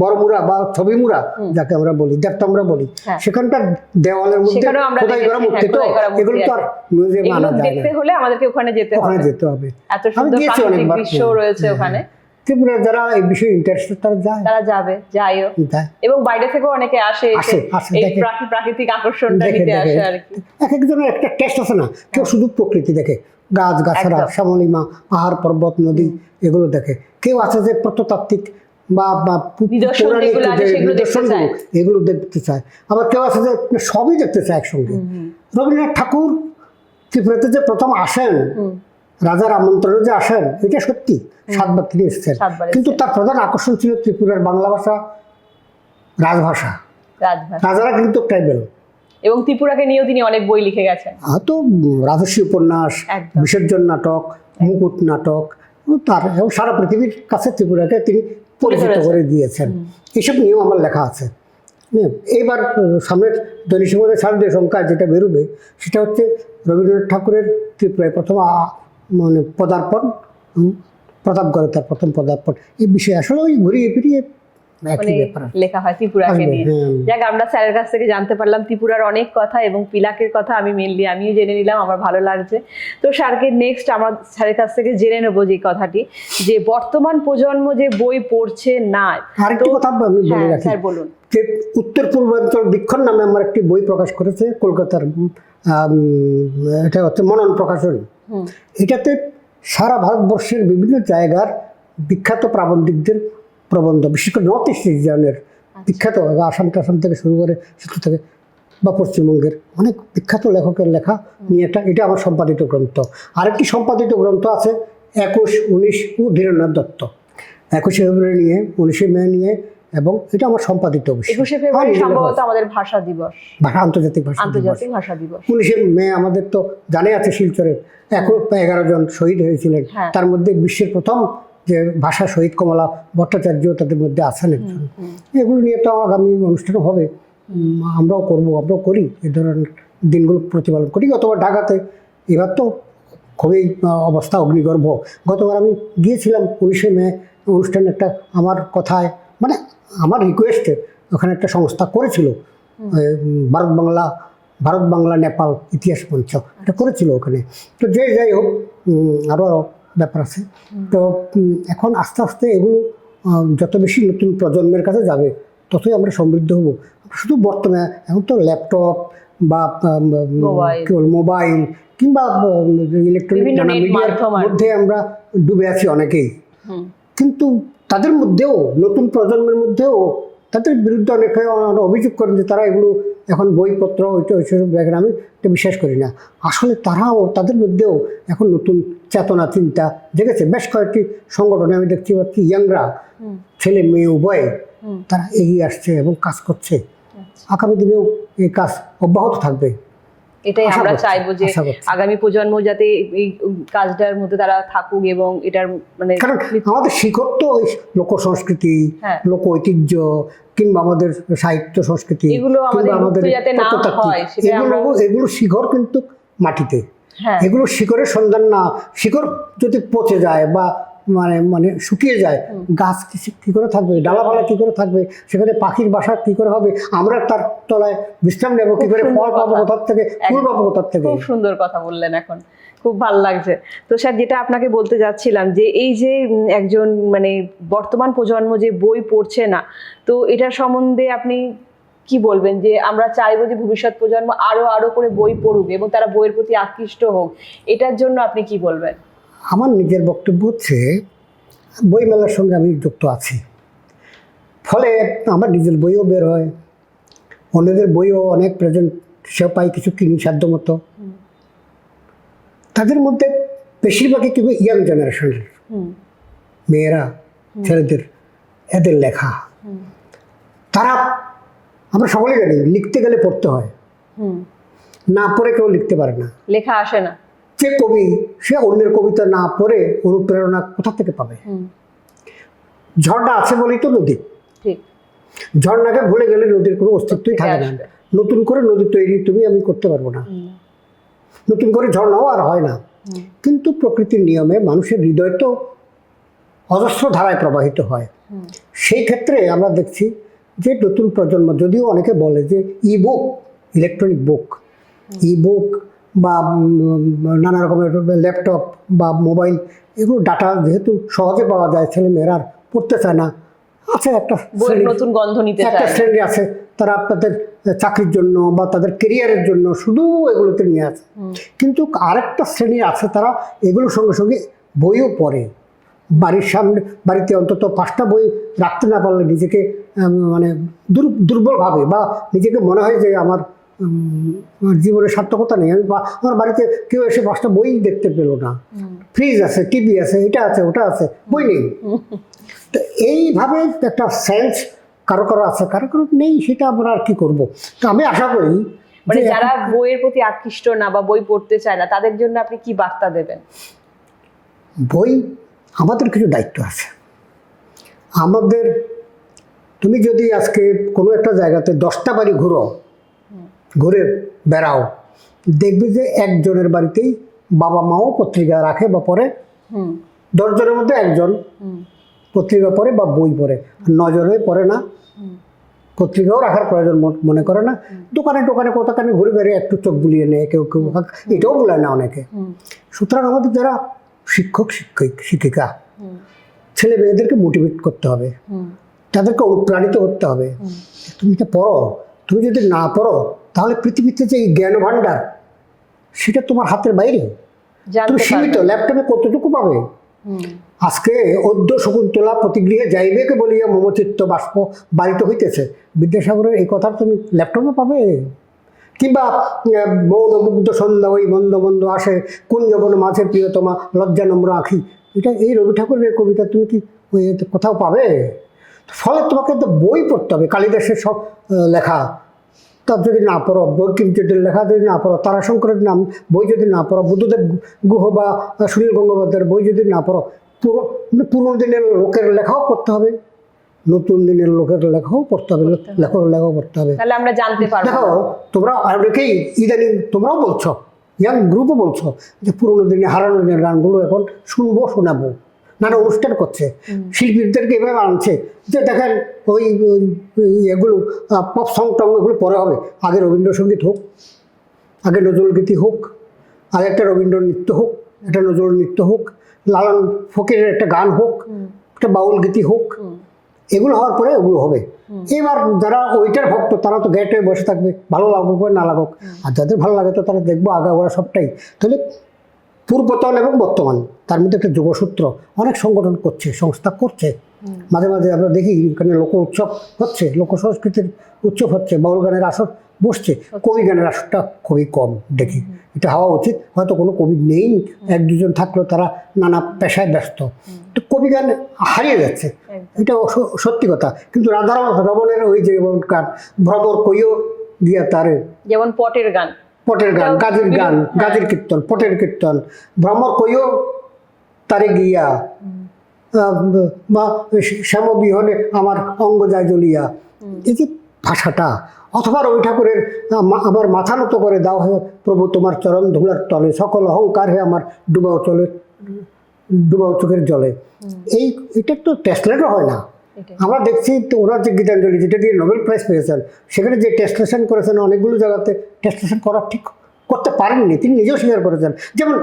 বড় মুড়া বা ছবি মুড়া যাকে আমরা বলি, দেবতামরা বলি, হ্যাঁ। সেখানকার দেওয়ালের মধ্যে সেখানেও আমরা খোদাই করা দেখেছি, মূর্তি, তো খোদাই করা মূর্তি এগুলো তো আর মিউজিয়ামে এগুলো আনা যায় দেখতে না, হলে আমাদেরকে ওখানে যেতে ওখানে হবে। যেতে হবে। এত সুন্দর গিয়েছি প্রাকৃতিক অনেকবার। দৃশ্য রয়েছে ওখানে, ত্রিপুরার যারা এই বিষয়ে ইন্টারেস্টেড তারা যায়। তারা যাবে, যাইও। যায়। এবং বাইরে থেকেও অনেকে আসে, এসে আসে, এই দেখে। প্রাকৃতিক আকর্ষণটা দেখে, নিতে দেখে। আসে আর কি। এক একজনের একটা টেস্ট আছে না, কেউ শুধু প্রকৃতি দেখে, গাছ গাছড়া, একদম। শ্যামলিমা, পাহাড় পর্বত, নদী, এগুলো দেখে। কেউ আছে যে প্রত্নতাত্ত্বিক বা নিদর্শন পৌরাণিক যেগুলো আছে যে সেগুলো দেখতে নিদর্শনগুলো, চায়। এগুলো দেখতে চায়। আবার কেউ আছে যে সবই দেখতে চায় একসঙ্গে। রবীন্দ্রনাথ ঠাকুর ত্রিপুরাতে যে প্রথম আসেন, রাজার আমন্ত্রণে যে আসেন, এটা সত্যি 7 বার তিনি এসেছেন, সাতবার কিন্তু এসেছেন। তার প্রধান আকর্ষণ ছিল ত্রিপুরার বাংলা ভাষা, রাজভাষা। রাজভাষা। রাজারা কিন্তু ট্রাইবেল। এবং ত্রিপুরাকে নিয়েও তিনি অনেক বই লিখে গেছেন। তো রাজস্বী উপন্যাস, একদম। বিসর্জন নাটক, মুকুট নাটক, তার এবং সারা পৃথিবীর কাছে ত্রিপুরাকে তিনি পরিচিত ধরেছেন। করে দিয়েছেন। এইসব নিয়েও আমার লেখা আছে। এইবার সামনের দৈনিক সমাজের শারদীয় সংখ্যা যেটা বেরোবে, সেটা হচ্ছে রবীন্দ্রনাথ ঠাকুরের ত্রিপুরায় প্রথম মানে পদার্পণ, প্রতাপগড়ে তার প্রথম পদার্পণ। এই বিষয়ে আসলে ওই ঘুরিয়ে ফিরিয়ে একই মানে ব্যাপার। লেখা হয় ত্রিপুরাকে আসবে, নিয়ে। হ্যাঁ। যাক, আমরা স্যারের কাছ থেকে জানতে পারলাম ত্রিপুরার অনেক কথা, এবং পিলাকের কথা আমিও জেনে নিলাম, আমার ভালো লাগছে। তো স্যারকে নেক্সট আমরা স্যারের কাছ থেকে জেনে নেবো যে কথাটি, যে বর্তমান প্রজন্ম যে বই পড়ছে না। আরেকটি কথা আমি বলে হ্যাঁ, রাখি, স্যার বলুন। যে উত্তর পূর্বাঞ্চল বীক্ষণ নামে আমার একটি বই প্রকাশ করেছে কলকাতার, এটা হচ্ছে মনন প্রকাশনী। এটাতে সারা ভারতবর্ষের বিভিন্ন জায়গার বিখ্যাত প্রাবন্ধিকদের প্রবন্ধ, বিশেষ করে নর্থ ইস্ট রিজিয়নের বিখ্যাত, আসাম টাসাম থেকে শুরু করে সেতু থেকে বা পশ্চিমবঙ্গের অনেক বিখ্যাত লেখকের লেখা নিয়ে এটা আমার সম্পাদিত গ্রন্থ। আরেকটি সম্পাদিত গ্রন্থ আছে 21, 19 ও ধীরেন্দ্রনাথ দত্ত, 21শে ফেব্রুয়ারি নিয়ে, 19শে মে নিয়ে, এবং এটা আমার সম্পাদিত বিষয়। 21শে ফেব্রুয়ারি সম্ভবত আমাদের ভাষা দিবস, আন্তর্জাতিক ভাষা দিবস। আন্তর্জাতিক ভাষা দিবস। 19শে মে আমাদের তো জানে আছে শিলচরে 11 জন শহীদ হয়েছিলেন, হ্যাঁ। তার মধ্যে বিশ্বের প্রথম যে ভাষা শহীদ কমলা ভট্টাচার্য তাদের মধ্যে আছেন একজন। এগুলো নিয়ে তো আগামী অনুষ্ঠান হবে, আমরাও করব, আমরাও করি, এই ধরনের দিনগুলো প্রতিপালন করি। গতবার ঢাকাতে, এবার তো খুবই অবস্থা অগ্নিগর্ভ। গতবার আমি গিয়েছিলাম 19শে মে অনুষ্ঠানে, একটা আমার কথায় মানে আমার রিকোয়েস্টে ওখানে একটা সংস্থা করেছিল, ভারত বাংলা নেপাল ইতিহাস মঞ্চ, এটা করেছিল ওখানে। তো যাই হোক, আরও ব্যাপার আছে। তো এখন আস্তে আস্তে এগুলো যত বেশি নতুন প্রজন্মের কাছে যাবে, ততই আমরা সমৃদ্ধ হব। শুধু বর্তমানে এখন তো ল্যাপটপ বা কেবল মোবাইল কিংবা ইলেকট্রনিক বিভিন্ন নানা নেট মিডিয়ার মাধ্যম আর কি। মধ্যে আমরা ডুবে আছি অনেকেই। কিন্তু তাদের মধ্যেও, নতুন প্রজন্মের মধ্যেও তাদের বিরুদ্ধে অনেকে অভিযোগ করেন যে তারা এগুলো এখন বইপত্র ওইসব দেখেন। আমি এটা বিশ্বাস করি না। আসলে তাদের মধ্যেও এখন নতুন চেতনা, চিন্তা জেগেছে। বেশ কয়েকটি সংগঠনে আমি দেখতে পাচ্ছি ইয়াংরা, ছেলে মেয়ে উভয়, তারা এগিয়ে আসছে এবং কাজ করছে। আগামী দিনেও এই কাজ অব্যাহত থাকবে। এটাই আশা আমরা করছি, চাইবো যে আশা করছি। আগামী প্রজন্ম যাতে এই কাজটার মধ্যে তারা থাকুক, এবং এটার মানে কারণ আমাদের শিকড় তো ওই লোক সংস্কৃতি, হ্যাঁ। লোক ঐতিহ্য, কিংবা আমাদের সাহিত্য সংস্কৃতি, এগুলো আমাদের কিংবা লুপ্ত যাতে না প্রত্নতাত্ত্বিক, হয়, সেটা এগুলো শিকড় কিন্তু মাটিতে। হ্যাঁ। এগুলো শিকড়ের সন্ধান না, শিকড় যদি পচে যায় বা মানে শুকিয়ে যায়, গাছ কি করে থাকবে, ডালাপালা কি করে থাকবে, সেখানে পাখির বাসা কি করে হবে, আমরা তার তলায় বিশ্রাম নেব কি করে, ফল পাবো কোথার থেকে, ফুল পাবো কোথার থেকে। খুব সুন্দর কথা বললেন, এখন খুব ভালো লাগছে। তো স্যার, যেটা আপনাকে বলতে যাচ্ছিলাম, যে এই যে একজন মানে বর্তমান প্রজন্ম যে বই পড়ছে না, তো এটার সম্বন্ধে আপনি কি বলবেন? যে আমরা চাইবো যে ভবিষ্যৎ প্রজন্ম আরো করে বই পড়ুক এবং তারা বইয়ের প্রতি আকৃষ্ট হোক, এটার জন্য আপনি কি বলবেন? আমার নিজের বক্তব্য হচ্ছে, বইমেলার সঙ্গে আমি যুক্ত আছি, ফলে আমার নিজের বইও বের হয় অন্যদের বইও অনেক প্রেজেন্ট সে পাই, কিছু কিনি সাধ্য মতো। তাদের মধ্যে বেশিরভাগই কিন্তু ইয়াং জেনারেশনের মেয়েরা, ছেলেদের, এদের লেখা তারা, আমরা সকলে জানি লিখতে গেলে পড়তে হয়, না পড়ে কেউ লিখতে পারে না। লেখা আসে না। যে কবি সে অন্যের কবিতা না পড়ে অনুপ্রেরণা কোথা থেকে পাবে? ঝর্ণা আছে বলেই তো নদী। ঠিক। ঝর্ণাকে ভুলে গেলে নদীর কোনো অস্তিত্বই থাকে না। নতুন করে নদী তৈরি তুমি আমি করতে পারবো না, নতুন করে ঝর্ণাও আর হয় না। কিন্তু প্রকৃতির নিয়মে মানুষের হৃদয় তো অজস্র ধারায় প্রবাহিত হয়। সেই ক্ষেত্রে আমরা দেখছি যে নতুন প্রজন্ম, যদিও অনেকে বলে যে ই বুক, ইলেকট্রনিক বুক, ই বুক বা নানা রকমের ল্যাপটপ বা মোবাইল, এগুলো ডাটা যেহেতু সহজে পাওয়া যায়, ছেলে মেয়েরা আর পড়তে চায় না। আছে একটা নতুন গন্ধ নিতে একটা শ্রেণী আছে, তারা আপনাদের চাকরির জন্য বা তাদের কেরিয়ারের জন্য শুধু এগুলোতে নিয়ে আছে। কিন্তু আরেকটা শ্রেণী আছে, তারা এগুলোর সঙ্গে সঙ্গে বইও পড়ে। বাড়ির সামনে, বাড়িতে অন্তত 5টা বই রাখতে না পারলে নিজেকে মানে দুর্বল ভাবে, বা নিজেকে মনে হয় যে আমার জীবনের সার্থকতা নেই। আমার বাড়িতে কেউ এসে 5টা বই দেখতে পেল না, ফ্রিজ আছে, টিভি আছে, এটা আছে, ওটা আছে, বই নেই। তো এইভাবে একটা সেন্স কারো কারো আছে, কারো কারো নেই, সেটা আমরা আর কি করবো। তো আমি আশা করি মানে যারা বইয়ের প্রতি আকৃষ্ট না বা বই পড়তে চায় না, তাদের জন্য আপনি কি বার্তা দেবেন? বই, আমাদের কিছু দায়িত্ব আছে। আমাদের, তুমি যদি আজকে কোনো একটা জায়গাতে 10টা বাড়ি ঘুরে বেড়াও, দেখবে যে একজনের বাড়িতেই বাবা মাও পত্রিকা রাখে বা পড়ে, 10 জনের মধ্যে একজন পত্রিকা পড়ে বা বই পড়ে, 9 জনে পড়ে না, পত্রিকাও রাখার প্রয়োজন মনে করে না। দোকানে টোকানে কোথাকানে ঘুরে বেড়ে একটু চোখ বুলিয়ে নেয়, কেউ কেউ এটাও বলে না অনেকে। সুতরাং আমাদের যারা শিক্ষক শিক্ষিকা, ছেলে মেয়েদেরকে মোটিভেট করতে হবে, তাদেরকে অনুপ্রাণিত করতে হবে। তুমি এটা পড়ো, তুমি যদি না পড়ো তাহলে পৃথিবীতে যে এই জ্ঞান ভাণ্ডার, সেটা তোমার হাতের বাইরে। তুমি সীমিত, ল্যাপটপে কতটুকু পাবে? আজকে অদ্য শকুন্তলা প্রতিগৃহে যাইবেকে বলিয়া মমচিত্ত বাষ্প বাড়িত হইতেছে, বিদ্যাসাগরের এই কথা তুমি ল্যাপটপে পাবে? কিংবা মৌনমুগ্ধ সন্ধ্যা ওই মন্দ মন্দ আসে, কুঞ্জবন মাঝে প্রিয়তমা লজ্জা নম্র আঁখি, এটা এই রবি ঠাকুরের কবিতা তুমি কি ওই কোথাও পাবে? ফলে তোমাকে তো বই পড়তে হবে, কালিদাসের সব লেখা তার যদি না পড়ো, বঙ্কিমচন্দ্রের লেখা যদি না পড়ো, তারাশঙ্করের নাম বই যদি না পড়ো, বুদ্ধদেব গুহ বা সুনীল গঙ্গোপাধ্যায়ের বই যদি না পড়ো, পুরনো দিনের লোকের লেখাও পড়তে হবে, নতুন দিনের লোকের লেখাও পড়তে হবে, লেখাও পড়তে হবে। তাহলে আমরা জানতে পারবো। দেখো, তোমরা অনেকেই ইদানিং তোমরাও বলছো, ইয়াং গ্রুপও বলছো যে পুরনো দিনে হারানো দিনের গানগুলো এখন শুনবো, শোনাবো, নানা অনুষ্ঠান করছে, শিল্পীদেরকে এভাবে আনছে যে দেখেন ওই এগুলো পপ সং টং এগুলো পরে হবে, আগে রবীন্দ্রসঙ্গীত হোক, আগে নজরুলগীতি হোক, আগে একটা রবীন্দ্র নৃত্য হোক, একটা নজরুল নৃত্য হোক, লালন ফকিরের একটা গান হোক, একটা বাউল গীতি হোক, এগুলো হওয়ার পরে ওগুলো হবে। এবার যারা ওইটার ভক্ত তারা তো গেট হয়ে বসে থাকবে, ভালো লাগুক বা না লাগুক, আর যাদের ভালো লাগে তো তারা দেখবো আগা ওরা সবটাই। তাহলে পূর্বতন এবং বর্তমান, তার মধ্যে একটা যোগসূত্র অনেক সংগঠন করছে, সংস্থা করছে। মাঝে মাঝে আমরা দেখি এখানে লোক উৎসব হচ্ছে, লোক সংস্কৃতির উৎসব হচ্ছে, বাউল গানের আসর বসছে, কবি গানের আসরটা খুবই কম দেখি। এটা হওয়া উচিত। হয়তো কোনো কবি নেই, 1-2 জন থাকলেও তারা নানা পেশায় ব্যস্ত, তো কবি গান হারিয়ে যাচ্ছে, এটা সত্যি কথা। কিন্তু রাধা রমণের ওই যে গান ভ্রমর কইও দিয়া তারে, যেমন পটের গান, গাজির গান, গাজির কীর্তন, পটের কীর্তন, ভ্রমর কইও তারে গিয়া, বা শ্যাম বিহনে আমার অঙ্গ যায় জ্বলিয়া, এই যে ভাষাটা, অথবা রবি ঠাকুরের আমার মাথা নত করে দাও হে প্রভু তোমার চরণ ধুলার তলে, সকল অহংকার হে আমার ডুবাও চোখের জলে। এটা তো ট্রান্সলেটও হয় না। আমরা দেখছি তো ওনার যে গীতাঞ্জলি, যেটা দিয়ে নোবেল প্রাইজ পেয়েছেন, সেখানে যে ট্রান্সলেশন করেছেন অনেকগুলো জায়গাতে ট্রান্সলেশন করা ঠিক করতে পারেননি, তিনি নিজেও স্বীকার করেছেন। যেমন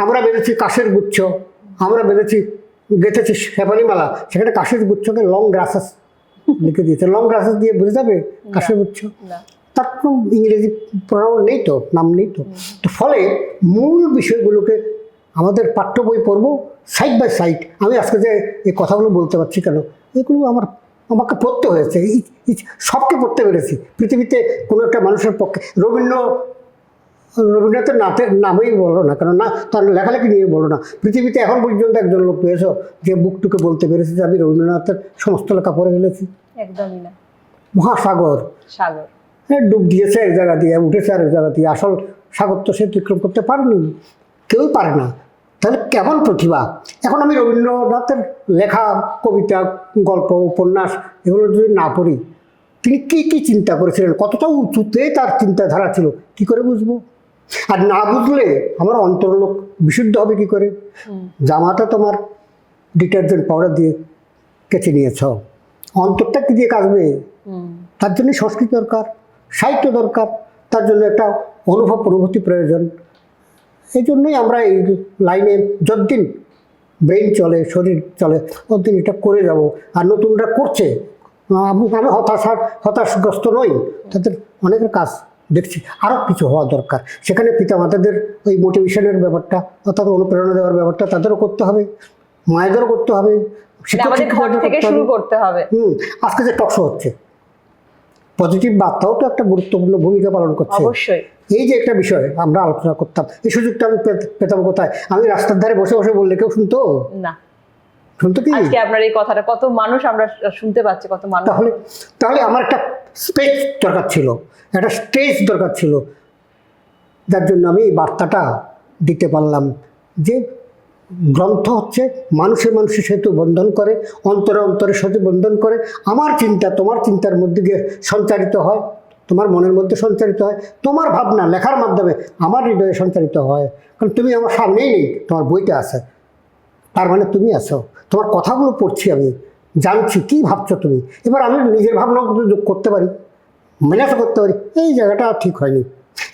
আমরা বেঁধেছি কাশের গুচ্ছ, আমরা গেঁথেছি শেফালিমালা, সেখানে কাশের গুচ্ছকে লং গ্রাসেস লিখে দিয়েছে। লং গ্রাসেস দিয়ে বুঝে যাবে কাশের গুচ্ছ? তার কোনো ইংরেজি প্রণাম নেই তো, নাম নেই তো। তো ফলে মূল বিষয়গুলোকে আমাদের পাঠ্য বই পড়বো সাইড বাই সাইড। আমি আজকে যে এই কথাগুলো বলতে পারছি কেন, এগুলো আমার আমাকে পড়তে হয়েছে, সবকে পড়তে পেরেছি। পৃথিবীতে কোনো একটা মানুষের পক্ষে রবীন্দ্রনাথের নামেই বলো না কেন, না তার লেখালেখি নিয়ে বলো না, পৃথিবীতে এখন পর্যন্ত একজন লোক পেয়েছ যে বুকটুকে বলতে পেরেছে যে আমি রবীন্দ্রনাথের সমস্ত লেখা পড়ে ফেলেছি? একদমই না। মহাসাগর সাগর ডুব দিয়েছে এক জায়গা দিয়ে, উঠেছে আরেক জায়গা দিয়ে, আসল সাগর তো সে অতিক্রম করতে পারেনি, কেউই পারে না। তাহলে কেমন প্রতিভা! এখন আমি রবীন্দ্রনাথের লেখা কবিতা, গল্প, উপন্যাস এগুলো যদি না পড়ি, তিনি কি কি চিন্তা করেছিলেন, কতটা উঁচুতে তার চিন্তাধারা ছিল, কি করে বুঝবো? আর না বুঝলে আমার অন্তরলোক বিশুদ্ধ হবে কি করে? জামাটা তোমার ডিটারজেন্ট পাউডার দিয়ে কেচে নিয়েছ, অন্তরটা কি দিয়ে কাচবে? তার জন্য সংস্কৃতি দরকার, সাহিত্য দরকার, তার জন্য একটা অনুভূতি প্রয়োজন। এই জন্যই আমরা এই লাইনে যতদিন ব্রেন চলে, শরীর চলে, ততদিন এটা করে যাব। আর নতুনরা করছে, আমি হতাশগ্রস্ত নই, তাদের অনেকের কাজ দেখছি, আরও কিছু হওয়া দরকার। সেখানে পিতামাতাদের ওই মোটিভেশনের ব্যাপারটা, অর্থাৎ অনুপ্রেরণা দেওয়ার ব্যাপারটা তাদেরও করতে হবে, মায়েদেরও করতে হবে, আমাদের ঘর থেকে শুরু করতে হবে। আজকে যে টকশো হচ্ছে, পজিটিভ বার্তাও তো একটা গুরুত্বপূর্ণ ভূমিকা পালন করছে। অবশ্যই। এই যে একটা বিষয় আমরা আলোচনা করতাম, এই সুযোগটা আমি পেতাম কোথায়? আমি রাস্তার ধারে বসে বসে বললে কেউ শুনতো না। শুনতো কি? আজকে আপনার এই কথাটা কত মানুষ আমরা শুনতে পাচ্ছি, কত মানুষ। তাহলে আমার একটা স্পেস দরকার ছিল, একটা স্টেজ দরকার ছিল, যার জন্য আমি এই বার্তাটা দিতে পারলাম যে গ্রন্থ হচ্ছে মানুষের সাথে বন্ধন করে, অন্তরে সাথে বন্ধন করে। আমার চিন্তা তোমার চিন্তার মধ্যে গিয়ে সঞ্চারিত হয়, তোমার মনের মধ্যে সঞ্চারিত হয়, তোমার ভাবনা লেখার মাধ্যমে আমার হৃদয়ে সঞ্চারিত হয়। কারণ তুমি আমার সামনেই নেই, তোমার বইটা আছে, তার মানে তুমি আছো, তোমার কথাগুলো পড়ছি, আমি জানছি কি ভাবছো তুমি। এবার আমি নিজের ভাবনাও যোগ করতে পারি, মেলাতে করতে পারি, এই জায়গাটা ঠিক হয়নি,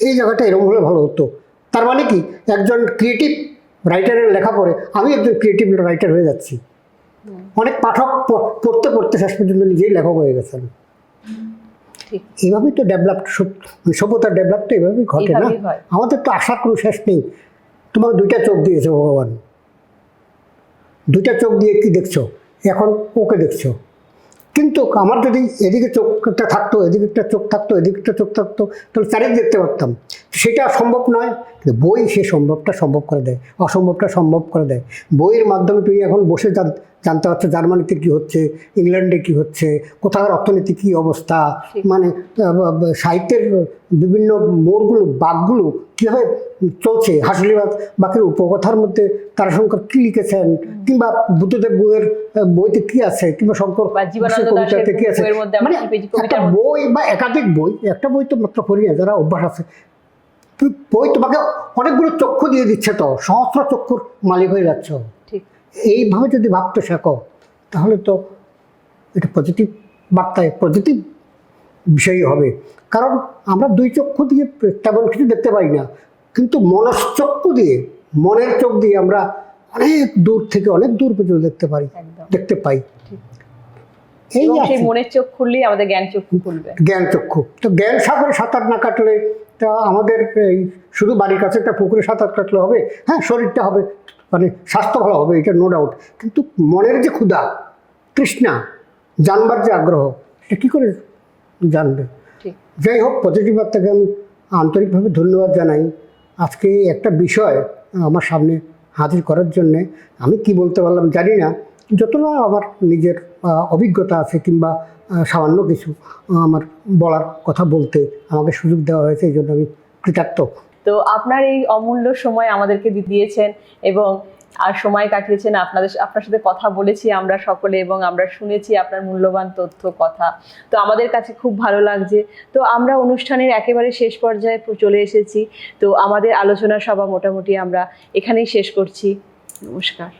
এই জায়গাটা এরকম হলে ভালো হতো। তার মানে কি, একজন ক্রিয়েটিভ রাইটারের লেখা পড়ে আমি একজন ক্রিয়েটিভ রাইটার হয়ে যাচ্ছি। অনেক পাঠক পড়তে পড়তে শেষ পর্যন্ত নিজেই লেখক হয়ে গেছেন। এইভাবেই তো সভ্যতার ডেভেলপটা এভাবেই ঘটে না? আমাদের তো আশার কোনো শেষ নেই। তোমাকে দুইটা চোখ দিয়েছে ভগবান, দুইটা চোখ দিয়ে কি দেখছো? এখন ওকে দেখছো। কিন্তু আমার যদি এদিকে চোখটা থাকতো, এদিকে একটা চোখ থাকতো, এদিকে একটা চোখ থাকতো, তাহলে চারিদিকে দেখতে পারতাম। সেটা সম্ভব নয়, কিন্তু বই সে সম্ভবটা সম্ভব করে দেয়, অসম্ভবটা সম্ভব করে দেয়। বইয়ের মাধ্যমে তুমি এখন বসে জানতে পারছো জার্মানিতে কী হচ্ছে, ইংল্যান্ডে কী হচ্ছে, কোথাকার অর্থনীতি কী অবস্থা, মানে সাহিত্যের বিভিন্ন মোড়গুলো, বাঘগুলো কীভাবে চলছে, হাসলি বাকের উপকথার মধ্যে তারাশঙ্কর কী লিখেছেন, কিংবা বুদ্ধদেব বইয়ের বইতে কী আছে, কিংবা শঙ্কর কবিতাতে কী আছে। মানে একটা বই বা একাধিক বই, একটা বই তো মাত্র পড়ি না, যারা অভ্যাস আছে, বই তোমাকে অনেকগুলো চক্ষু দিয়ে দিচ্ছে, তো সহস্র চক্ষুর মালিক হয়ে যাচ্ছ। এইভাবে যদি ভাবতে শেখো, তাহলে তো এটা পজিটিভ বার্তায় পজিটিভ বিষয়ই হবে। কারণ আমরা দুই চক্ষু দিয়ে তেমন কিছু দেখতে পাই না, কিন্তু মনশ্চক্ষু দিয়ে, মনের চোখ দিয়ে আমরা অনেক দূর থেকে অনেক দূর পর্যন্ত দেখতে পাই। এই মনের চোখ খুললেই আমাদের জ্ঞান চক্ষু খুলবে। জ্ঞান চক্ষু তো, জ্ঞান সাগরে সাঁতার না কাটলে তা আমাদের এই শুধু বাড়ির কাছে একটা পুকুরে সাঁতার কাটলে হবে? হ্যাঁ, শরীরটা হবে, মানে স্বাস্থ্য ভালো হবে, এটা নো ডাউট। কিন্তু মনের যে ক্ষুধা, তৃষ্ণা, জানবার যে আগ্রহ, এটা কী করে জানবে? যাই হোক, পজিটিভ বার্তাকে আমি আন্তরিকভাবে ধন্যবাদ জানাই। আজকে একটা বিষয় আমার সামনে হাজির করার জন্যে। আমি কি বলতে পারলাম জানি না, যতটা আমার নিজের অভিজ্ঞতা আছে কিংবা সামান্য কিছু আমার বলার কথা বলতে আমাকে সুযোগ দেওয়া হয়েছে, এই জন্য আমি কৃতার্থ। তো আপনার এই অমূল্য সময় আমাদেরকে দিয়েছেন এবং আর সময় কাটিয়েছেন, আপনার সাথে কথা বলেছি আমরা সকলে এবং আমরা শুনেছি আপনার মূল্যবান তথ্য কথা। তো আমাদের কাছে খুব ভালো লাগছে। তো আমরা অনুষ্ঠানের একেবারে শেষ পর্যায়ে চলে এসেছি। তো আমাদের আলোচনা সভা মোটামুটি আমরা এখানেই শেষ করছি। নমস্কার।